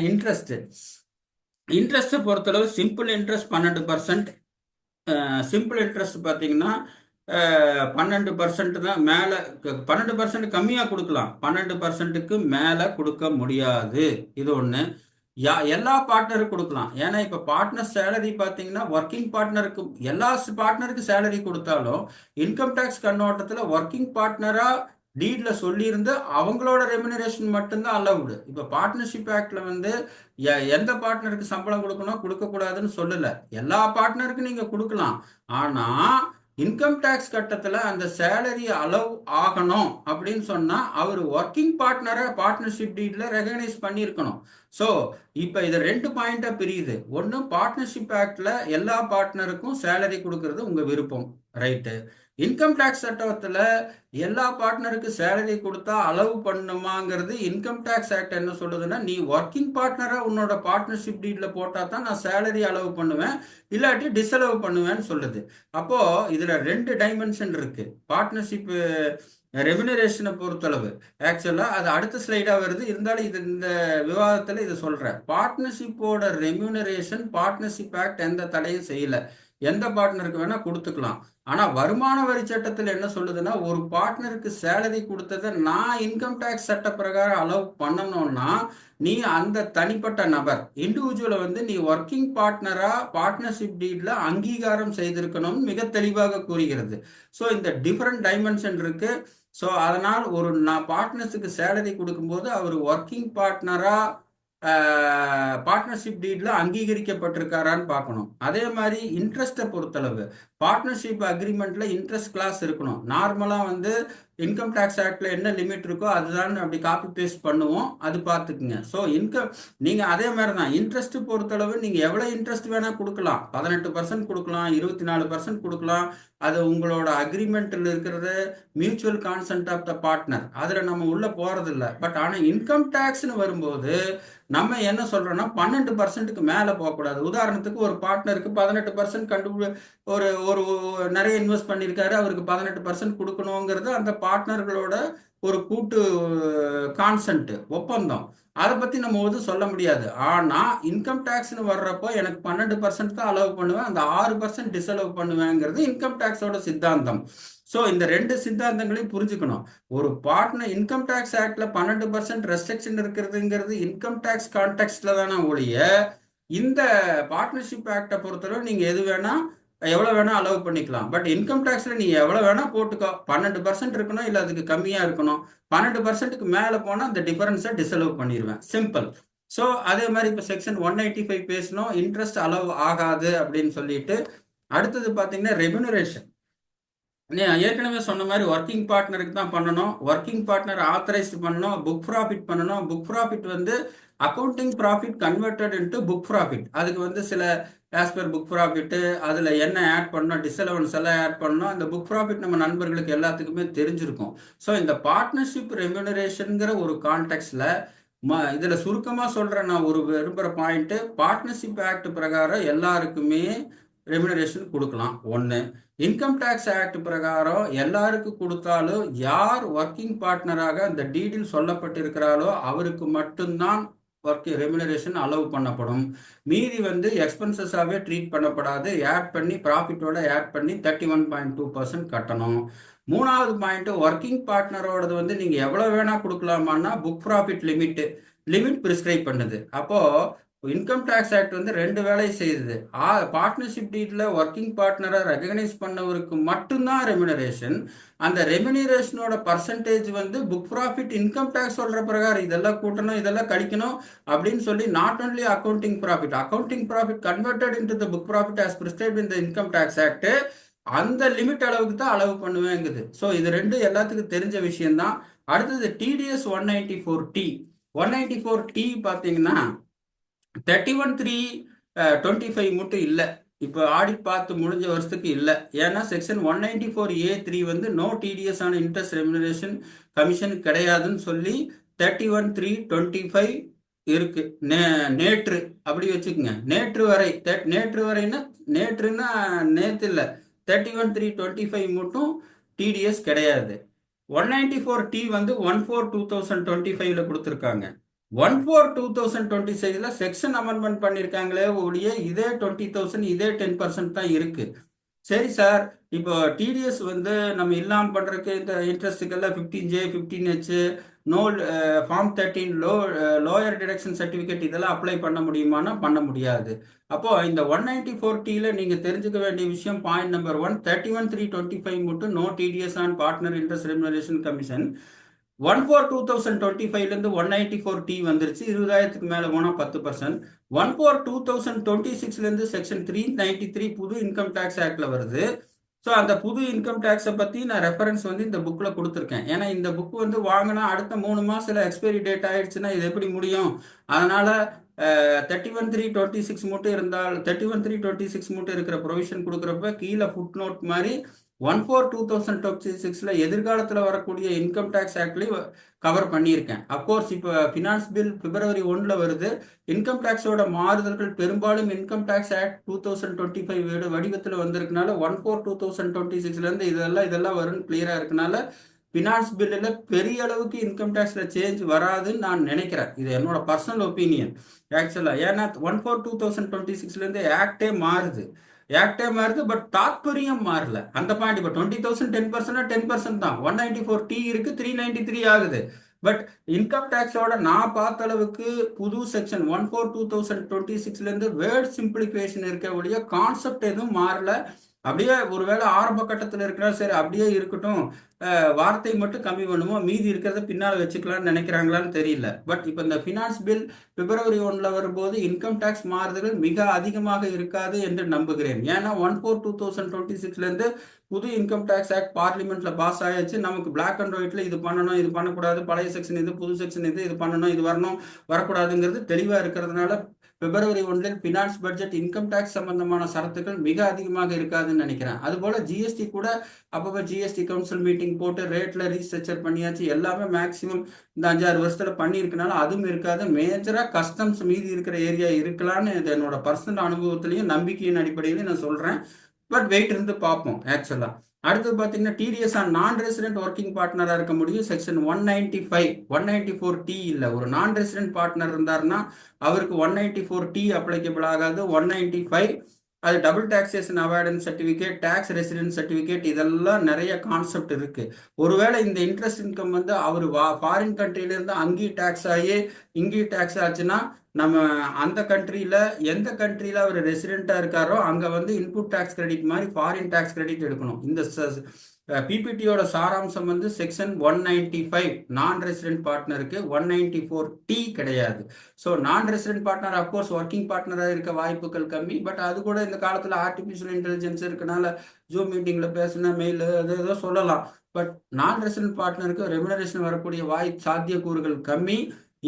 இன்ட்ரெஸ்ட்டை பொறுத்தளவு சிம்பிள் இன்ட்ரெஸ்ட் 12%, சிம்பிள் இன்ட்ரெஸ்ட் பார்த்தீங்கன்னா 12% தான், மேலே 12% கம்மியாக கொடுக்கலாம், 12%க்கு மேலே கொடுக்க முடியாது. இது ஒன்று. எல்லா பார்ட்னருக்கும் கொடுக்கலாம். ஏன்னா இப்போ பார்ட்னர் சேலரி பார்த்தீங்கன்னா ஒர்க்கிங் பார்ட்னருக்கு, எல்லா பார்ட்னருக்கு சேலரி கொடுத்தாலும் இன்கம் டேக்ஸ் கண்ணோட்டத்தில் ஒர்க்கிங் பார்ட்னரா டீட்ல சொல்லியிருந்து அவங்களோட ரெமினரேஷன் மட்டும்தான் அலவுடு. இப்போ பார்ட்னர்ஷிப் ஆக்ட்ல வந்து எந்த பார்ட்னருக்கு சம்பளம் கொடுக்கணும் கொடுக்கக்கூடாதுன்னு சொல்லல, எல்லா பார்ட்னருக்கும் நீங்க கொடுக்கலாம். ஆனா இன்கம் டேக்ஸ் கட்டத்துல அந்த சேலரி அலவ் ஆகணும் அப்படின்னு சொன்னா அவர் ஒர்க்கிங் பார்ட்னரை பார்ட்னர்ஷிப் டீட்ல ரெகனைஸ் பண்ணியிருக்கணும். ஸோ இப்போ இது 2 பாயிண்டா பிரியுது. ஒன்று, பார்ட்னர்ஷிப் ஆக்ட்ல எல்லா பார்ட்னருக்கும் சேலரி கொடுக்கறது உங்க விருப்பம், ரைட்டு. இன்கம் டேக்ஸ் சட்டத்துல எல்லா பார்ட்னருக்கு சேலரி கொடுத்தா அலோவ் பண்ணுமாங்கிறது இன்கம் டேக்ஸ் ஆக்ட் என்ன சொல்லுதுன்னா, நீ ஒர்க்கிங் பார்ட்னரா உன்னோட பார்ட்னர்ஷிப் டீட்ல போட்டா தான் நான் சேலரி அலோவ் பண்ணுவேன், இல்லாட்டி டிஸ்அலோவ் பண்ணுவேன்னு சொல்லுது. அப்போ இதுல 2 டைமென்ஷன் இருக்கு. பார்ட்னர்ஷிப் ரெமினரேஷனை பொறுத்தளவு ஆக்சுவலா அது அடுத்த ஸ்லைடா வருது, இருந்தாலும் இது இந்த விவாதத்துல இதை சொல்றேன். பார்ட்னர்ஷிப்போட ரெமினரேஷன் பார்ட்னர்ஷிப் ஆக்ட் எந்த தடையும் செய்யல, எந்த பார்ட்னருக்கு வேணா கொடுத்துக்கலாம். ஆனா வருமான வரி சட்டத்தில் என்ன சொல்லுதுன்னா, ஒரு பார்ட்னருக்கு சேலரி கொடுத்ததை நான் இன்கம் டேக்ஸ் சட்ட பிரகாரம் அலோவ் பண்ணணும்னா நீ அந்த தனிப்பட்ட நபர் இண்டிவிஜுவலை வந்து நீ ஒர்க்கிங் பார்ட்னரா பார்ட்னர்ஷிப் டீட்ல அங்கீகாரம் செய்திருக்கணும் மிக தெளிவாக கூறுகிறது. ஸோ இந்த டிஃபரெண்ட் டைமென்ஷன் இருக்கு. ஸோ அதனால் ஒரு நான் பார்ட்னர்ஸுக்கு சேலரி கொடுக்கும்போது அவர் ஒர்க்கிங் பார்ட்னரா பார்ட்னர்ஷிப் டீட்ல அங்கீகரிக்கப்பட்டிருக்காரான்னு பார்க்கணும். அதே மாதிரி இன்ட்ரெஸ்ட்டை பொறுத்தளவு பார்ட்னர்ஷிப் அக்ரிமெண்ட்ல இன்ட்ரெஸ்ட் கிளாஸ் இருக்கணும். நார்மலா வந்து இன்கம் டேக்ஸ் ஆக்ட்ல என்ன லிமிட் இருக்கோ அதுதான் அப்படி காப்பி பேஸ்ட் பண்ணுவோம், அது பார்த்துக்குங்க. ஸோ நீங்க அதே மாதிரி தான் இன்ட்ரெஸ்ட் பொறுத்தளவு நீங்க எவ்வளவு இன்ட்ரெஸ்ட் வேணா கொடுக்கலாம், 18% கொடுக்கலாம், 24% கொடுக்கலாம். அது உங்களோட அக்ரிமெண்ட்ல இருக்கிறது mutual consent of the partner, அதுல நம்ம உள்ள போறது இல்லை. பட் ஆனா இன்கம் டேக்ஸ்னு வரும்போது நம்ம என்ன சொல்றோம்னா 12%க்கு மேல போகக்கூடாது. உதாரணத்துக்கு ஒரு பார்ட்னருக்கு 18% ஒரு ஒரு நிறைய இன்வெஸ்ட் பண்ணியிருக்காரு, அவருக்கு 18% கொடுக்கணுங்கிறது அந்த பார்ட்னர்களோட ஒரு கூட்டு கான்சென்ட் ஒப்பந்தம். அதை பத்தி நம்ம வந்து சொல்ல முடியாது. ஆனா இன்கம் டேக்ஸ்னு வர்றப்போ எனக்கு 12% தான் அலோவ் பண்ணுவேன், அந்த 6% டிஸ்அலோவ் பண்ணுவேங்கிறது இன்கம் டேக்ஸோட சித்தாந்தம். ஸோ இந்த ரெண்டு சித்தாந்தங்களையும் புரிஞ்சுக்கணும். ஒரு பார்ட்னர் இன்கம் டேக்ஸ் ஆக்ட்ல 12% ரெஸ்ட்ரிக்ஷன் இருக்கிறதுங்கிறது இன்கம் டேக்ஸ் கான்டெக்ட்ல தானே ஒழிய, இந்த பார்ட்னர்ஷிப் ஆக்டை பொறுத்தவரை நீங்க எது வேணா எவ்வளோ வேணா அலோவ் பண்ணிக்கலாம். பட் இன்கம் டேக்ஸில் நீ எவ்வளோ வேணா போட்டுக்கோ, 12% இருக்கணும், இல்லை அதுக்கு கம்மியாக இருக்கணும். 12%க்கு மேலே போனால் அந்த டிஃபரன்ஸை டிஸ்அலோவ் பண்ணிடுவேன், சிம்பிள். ஸோ அதே மாதிரி இப்போ செக்ஷன் 185 பேசணும், இன்ட்ரெஸ்ட் அலோவ் ஆகாது அப்படின்னு சொல்லிட்டு. அடுத்தது பார்த்தீங்கன்னா ரெம்யூனரேஷன். ஏற்கனவே சொன்ன மாதிரி ஒர்க்கிங் பார்ட்னருக்கு தான் பண்ணணும், ஒர்க்கிங் பார்ட்னர் ஆத்தரைஸ்ட் பண்ணணும், புக் ப்ராஃபிட் பண்ணணும். புக் ப்ராஃபிட் வந்து accounting profit converted into book profit. அதுக்கு வந்து சில ஆஸ் பர் புக் ப்ராஃபிட்டு அதில் என்ன ஆட் பண்ணணும், டிஸ்அலவன்ஸ் எல்லாம் ஆட் பண்ணணும். அந்த புக் ப்ராஃபிட் நம்ம நண்பர்களுக்கு எல்லாத்துக்குமே தெரிஞ்சிருக்கும். ஸோ இந்த பார்ட்னர்ஷிப் ரெம்யூனரேஷனுங்கிற ஒரு கான்டெக்ட்ல இதில் சுருக்கமாக சொல்கிறேன். நான் ஒரு விரும்புகிற பாயிண்ட்டு, பார்ட்னர்ஷிப் ஆக்ட் பிரகாரம் எல்லாருக்குமே ரெம்யூனரேஷன் கொடுக்கலாம். ஒன்று, இன்கம் டேக்ஸ் ஆக்ட் பிரகாரம் எல்லாருக்கும் கொடுத்தாலும் யார் ஒர்க்கிங் பார்ட்னராக அந்த டீடில் சொல்லப்பட்டிருக்கிறாரோ அவருக்கு மட்டும்தான் ரெம்யூனரேஷன் அலோவ் பண்ணப்படும். மீதி வந்து எக்ஸ்பென்சஸாகவே ட்ரீட் பண்ணப்படாது, ஆட் பண்ணி ப்ராஃபிட்டோட ஆட் பண்ணி 31.2% கட்டணும். மூணாவது பாயிண்ட், ஒர்க்கிங் பார்ட்னரோடது வந்து நீங்கள் எவ்வளோ வேணால் கொடுக்கலாமான்னா புக் ப்ராஃபிட் லிமிட் ப்ரிஸ்கிரைப் பண்ணுது. அப்போது இன்கம் டேக்ஸ் ஆக்ட் வந்து ரெண்டு வேலை செய்யுது. பார்ட்னர்ஷிப் டீட்ல ஒர்க்கிங் பார்ட்னரை ரெகனைஸ் பண்ணவருக்கு மட்டும்தான் ரெம்யூனரேஷன். அந்த ரெம்யூனரேஷனோட பர்சன்டேஜ் வந்து புக் ப்ராஃபிட் இன்கம் டேக்ஸ் சொல்ற பிரகாரம் இதெல்லாம் கூட்டணும், இதெல்லாம் கழிக்கணும் அப்படின்னு சொல்லி, not only accounting profit converted into the book profit as prescribed in the income tax act, அந்த லிமிட் அளவுக்கு தான் அலோவ் பண்ணுவேங்குது. ஸோ இது ரெண்டு எல்லாத்துக்கும் தெரிஞ்ச விஷயம்தான். அடுத்தது டிடிஎஸ் 194T. 194T பார்த்தீங்கன்னா 31/3/25 மட்டும் இல்லை, இப்போ ஆடிட் பார்த்து முடிஞ்ச வருஷத்துக்கு இல்லை. ஏன்னா செக்ஷன் 194A3 வந்து நோ டிடிஎஸ் ஆன இன்ட்ரெஸ்ட் ரெம்யூனரேஷன் கமிஷன் கிடையாதுன்னு சொல்லி 31/3/25 இருக்கு. நேற்று அப்படி வச்சுக்கோங்க, நேற்று வரைன்னா நேற்றுன்னா நேற்று இல்லை, 31/3/25 மட்டும் டிடிஎஸ் கிடையாது. 194T வந்து 1/4/2025 கொடுத்துருக்காங்க. 1/4/2026 செக்ஷன் அமெண்ட்மெண்ட் பண்ணியிருக்காங்களே ஒழிய இதே 20,000 இதே 10% தான் இருக்கு. சரி சார், இப்போ டிடிஎஸ் வந்து நம்ம இல்லாமல் பண்ணுறதுக்கு இந்த இன்ட்ரெஸ்ட்டுக்கெல்லாம் 15J 15H no form 13 lower deduction certificate இதெல்லாம் அப்ளை பண்ண முடியுமானா பண்ண முடியாது. அப்போ இந்த 194Tல நீங்கள் தெரிஞ்சுக்க வேண்டிய விஷயம், பாயிண்ட் நம்பர் 1, 31/3/25 மட்டும் no TDS on partner interest remuneration commission. 1/4/2025 194T வந்துருச்சு, 20,000க்கு மேல போனா 10%. 1/4/2026 செக்ஷன் 393 புது இன்கம் டேக்ஸ் ஆக்ட்ல வருது. ஸோ அந்த புது இன்கம் டேக்ஸை பத்தி நான் ரெஃபரன்ஸ் வந்து இந்த புக்ல கொடுத்துருக்கேன். ஏன்னா இந்த புக் வந்து வாங்கினா அடுத்த 3 மாசத்துல எக்ஸ்பைரி டேட் ஆயிடுச்சுன்னா இது எப்படி முடியும்? அதனால 31/3/26 மட்டும் இருந்தால் 31/3/26 மட்டும் இருக்கிற ப்ரொவிஷன் கொடுக்குறப்ப கீழே ஃபுட் நோட் மாதிரி 1/4/2026 எதிர்காலத்தில் வரக்கூடிய இன்கம் டேக்ஸ் ஆக்ட்லையும் கவர் பண்ணியிருக்கேன். அப்கோர்ஸ் இப்போ ஃபினான்ஸ் பில் February 1 வருது. இன்கம் டேக்ஸோட மாறுதல்கள் பெரும்பாலும் இன்கம் டேக்ஸ் ஆக்ட் 2025 வடிவத்தில் வந்திருக்கனால 1/4/2026 இதெல்லாம் வரும்னு கிளியரா இருக்கனால ஃபினான்ஸ் பில்லில் பெரிய அளவுக்கு இன்கம் டேக்ஸில் சேஞ்ச் வராதுன்னு நான் நினைக்கிறேன். இது என்னோட பர்சனல் ஒப்பீனியன் ஆக்சுவலாக. ஏன்னா 1/4/2026 ஆக்டே மாறுது, பட் தாத்பரியம் மாறல. அந்த பாயிண்ட் இப்போ 20,000 10% 10% தான். 194T இருக்கு, 393 ஆகுது. பட் இன்கம் டேக்ஸோட நான் பார்த்த அளவுக்கு புது செக்ஷன் 1/4/2026 வேர்ட் சிம்பிளிஃபிகேஷன் இருக்க ஒழிய கான்செப்ட் எதுவும் மாறல. அப்படியே ஒருவேளை ஆரம்ப கட்டத்தில் இருக்கிறா சரி அப்படியே இருக்கட்டும், வார்த்தை மட்டும் கம்மி பண்ணுவோம், மீதி இருக்கிறத பின்னால் வச்சுக்கலாம்னு நினைக்கிறாங்களான்னு தெரியல. பட் இப்போ இந்த ஃபினான்ஸ் பில் பிப்ரவரி 1 வரும்போது இன்கம் டேக்ஸ் மாறுதல்கள் மிக அதிகமாக இருக்காது என்று நம்புகிறேன். ஏன்னா 1/4/2026 புது இன்கம் டேக்ஸ் ஆக்ட் பார்லிமெண்ட்ல பாஸ் ஆயாச்சு. நமக்கு பிளாக் அண்ட் ஒயிட்ல இது பண்ணணும், இது பண்ணக்கூடாது, பழைய செக்ஷன் இது, புது செக்ஷன் இது பண்ணணும், இது வரணும், வரக்கூடாதுங்கிறது தெளிவா இருக்கிறதுனால பிப்ரவரி 1 பினான்ஸ் பட்ஜெட் இன்கம் டேக்ஸ் சம்பந்தமான சரத்துக்கள் மிக அதிகமாக இருக்காதுன்னு நினைக்கிறேன். அதுபோல ஜிஎஸ்டி கூட அப்பப்போ ஜிஎஸ்டி கவுன்சில் மீட்டிங் போட்டு ரேட்ல ரீஸ்ட்ரக்சர் பண்ணியாச்சு. எல்லாமே மேக்சிமம் இந்த 5-6 வருஷத்துல பண்ணியிருக்கனால அதுவும் இருக்காது. மேஜரா கஸ்டம்ஸ் மீதி இருக்கிற ஏரியா இருக்கலான்னு இது என்னோட பர்சனல் அனுபவத்திலையும் நம்பிக்கையின் அடிப்படையிலையும் நான் சொல்றேன். பட் வெயிட் இருந்து பார்ப்போம். ஆக்சுவலா அடுத்தது பார்த்தீங்கன்னா TDS on non resident working பார்ட்னராக இருக்க முடியும். செக்ஷன் 194 டி இல்லை. ஒரு நான் ரெசிடென்ட் பார்ட்னர் இருந்தாருன்னா அவருக்கு 194 டி அப்ளிகபிள் ஆகாது. 195 அது double taxation avoidance certificate, tax resident certificate, இதெல்லாம் நிறைய கான்செப்ட் இருக்கு. ஒருவேளை இந்த இன்ட்ரெஸ்ட் இன்கம் வந்து அவர் ஃபாரின் கண்ட்ரிலேருந்து அங்கேயும் டேக்ஸ் ஆகி இங்கேயும் டேக்ஸ் ஆச்சுன்னா நம்ம அந்த கண்ட்ரியில் எந்த கண்ட்ரியில் அவர் ரெசிடெண்ட்டாக இருக்காரோ அங்கே வந்து இன்புட் டேக்ஸ் கிரெடிட் மாதிரி ஃபாரின் டேக்ஸ் கிரெடிட் எடுக்கணும். இந்த பிபிடியோட சாராம்சம் வந்து செக்ஷன் 195 நான் ரெசிடென்ட் பார்ட்னருக்கு, 194 டி கிடையாது. So non resident partner of course working பார்ட்னராக இருக்க வாய்ப்புகள் கம்மி. பட் அது கூட இந்த காலத்தில் ஆர்டிஃபிஷியல் இன்டெலிஜென்ஸ் இருக்கனால ஜூம் மீட்டிங்கில் பேசினா மெயில் அது ஏதோ சொல்லலாம். பட் நான் ரெசிடென்ட் பார்ட்னருக்கு ரெமுனரேஷன் வரக்கூடிய சாத்தியக்கூறுகள் கம்மி.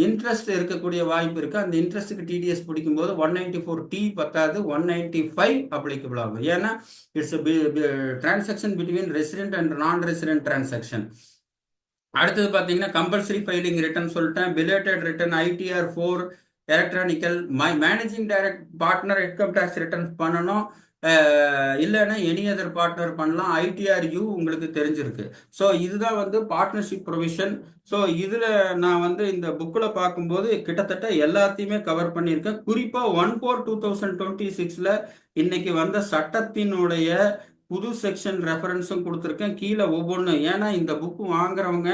இன்ட்ரெஸ்ட் இருக்கக்கூடிய வாய்ப்பு இருக்கு. அந்த இன்ட்ரெஸ்ட்டுக்கு டிடிஎஸ் பிடிக்கும் போது 194 டி பத்தாது, 195 அப்ளிகபிள் ஆகும். ஏன்னா it's transaction between resident and non resident transaction. அடுத்தது பார்த்தீங்கன்னா கம்பல்சரி ஃபைலிங் ரிட்டர்ன் சொல்லிட்டேன். Belated return, ITR 4, electronically, managing direct partner income tax return பண்ணணும். இல்லைன்னா எனி அதர் பார்ட்னர் பண்ணலாம். ITRU உங்களுக்கு தெரிஞ்சிருக்கு. ஸோ இதுதான் வந்து பார்ட்னர்ஷிப் ப்ரொவிஷன். ஸோ இதில் நான் வந்து இந்த புக்கில் பார்க்கும்போது கிட்டத்தட்ட எல்லாத்தையுமே கவர் பண்ணியிருக்கேன். குறிப்பாக 1/4/2026 இன்னைக்கு வந்த சட்டத்தினுடைய புது செக்ஷன் ரெஃபரன்ஸும் கொடுத்துருக்கேன் கீழே ஒவ்வொன்று. ஏன்னா இந்த புக்கு வாங்குறவங்க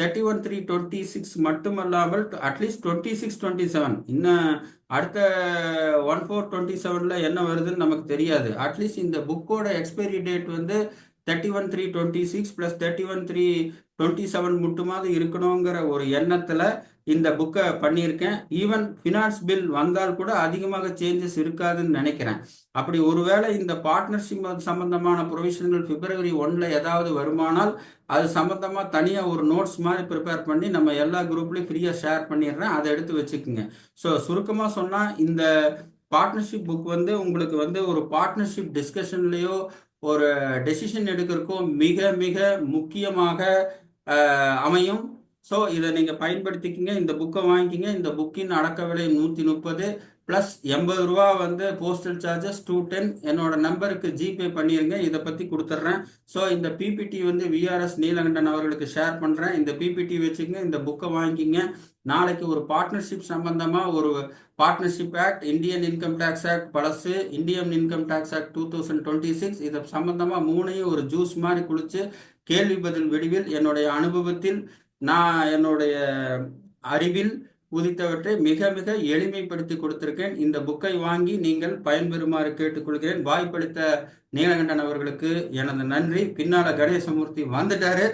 31/3/26 மட்டுமல்லாமல் அட்லீஸ்ட் 26/27 இன்னும் அடுத்த 1/4/27 என்ன வருதுன்னு நமக்கு தெரியாது. அட்லீஸ்ட் இந்த புக்கோட எக்ஸ்பைரி டேட் வந்து 31/3/26 + 31/3/27 மட்டுமாவது இருக்கணுங்கிற ஒரு எண்ணத்தில் இந்த புக்கை பண்ணியிருக்கேன். ஈவன் ஃபினான்ஸ் பில் வந்தால் கூட அதிகமாக சேஞ்சஸ் இருக்காதுன்னு நினைக்கிறேன். அப்படி ஒருவேளை இந்த பார்ட்னர்ஷிப் சம்பந்தமான ப்ரொவிஷன்கள் பிப்ரவரி 1 ஏதாவது வருமானால் அது சம்பந்தமாக தனியாக ஒரு நோட்ஸ் மாதிரி ப்ரிப்பேர் பண்ணி நம்ம எல்லா குரூப்லேயும் ஃப்ரீயாக ஷேர் பண்ணிடுறேன். அதை எடுத்து வச்சுக்கோங்க. ஸோ சுருக்கமாக சொன்னால் இந்த பார்ட்னர்ஷிப் புக் வந்து உங்களுக்கு வந்து ஒரு பார்ட்னர்ஷிப் டிஸ்கஷன்லேயோ ஒரு டெசிஷன் எடுக்கிறதுக்கோ மிக மிக முக்கியமாக அமையும். ஸோ இதை நீங்கள் பயன்படுத்திக்கிங்க. இந்த புக்கை வாங்கிக்கிங்க. இந்த புக்கின் அடக்க விலை 130 ப்ளஸ் 80 ரூபா வந்து போஸ்டல் சார்ஜஸ் 210. என்னோட நம்பருக்கு ஜிபே பண்ணிடுங்க. இதை பற்றி கொடுத்துட்றேன். ஸோ இந்த பிபிடி வந்து VRS நீலகண்டன் அவர்களுக்கு ஷேர் பண்ணுறேன். இந்த பிபிடி வச்சுக்கங்க, இந்த புக்கை வாங்கிக்கிங்க. நாளைக்கு ஒரு பார்ட்னர்ஷிப் சம்பந்தமாக ஒரு partnership act, Indian income tax act பழசு, இந்தியன் இன்கம் டேக்ஸ் ஆக்ட் 2026, இதை சம்பந்தமாக மூணையும் ஒரு ஜூஸ் மாதிரி குளிச்சு கேள்வி பதில் விடுவில் என்னுடைய அனுபவத்தில் நான் என்னுடைய அறிவில் உதித்தவற்றை மிக மிக எளிமைப்படுத்தி கொடுத்திருக்கேன். இந்த புக்கை வாங்கி நீங்கள் பயன்பெறுமாறு கேட்டுக்கொள்கிறேன். வாய்ப்பளித்த நீலகண்டன் அவர்களுக்கு எனது நன்றி. பின்னால கணேசமூர்த்தி வந்துட்டாரு.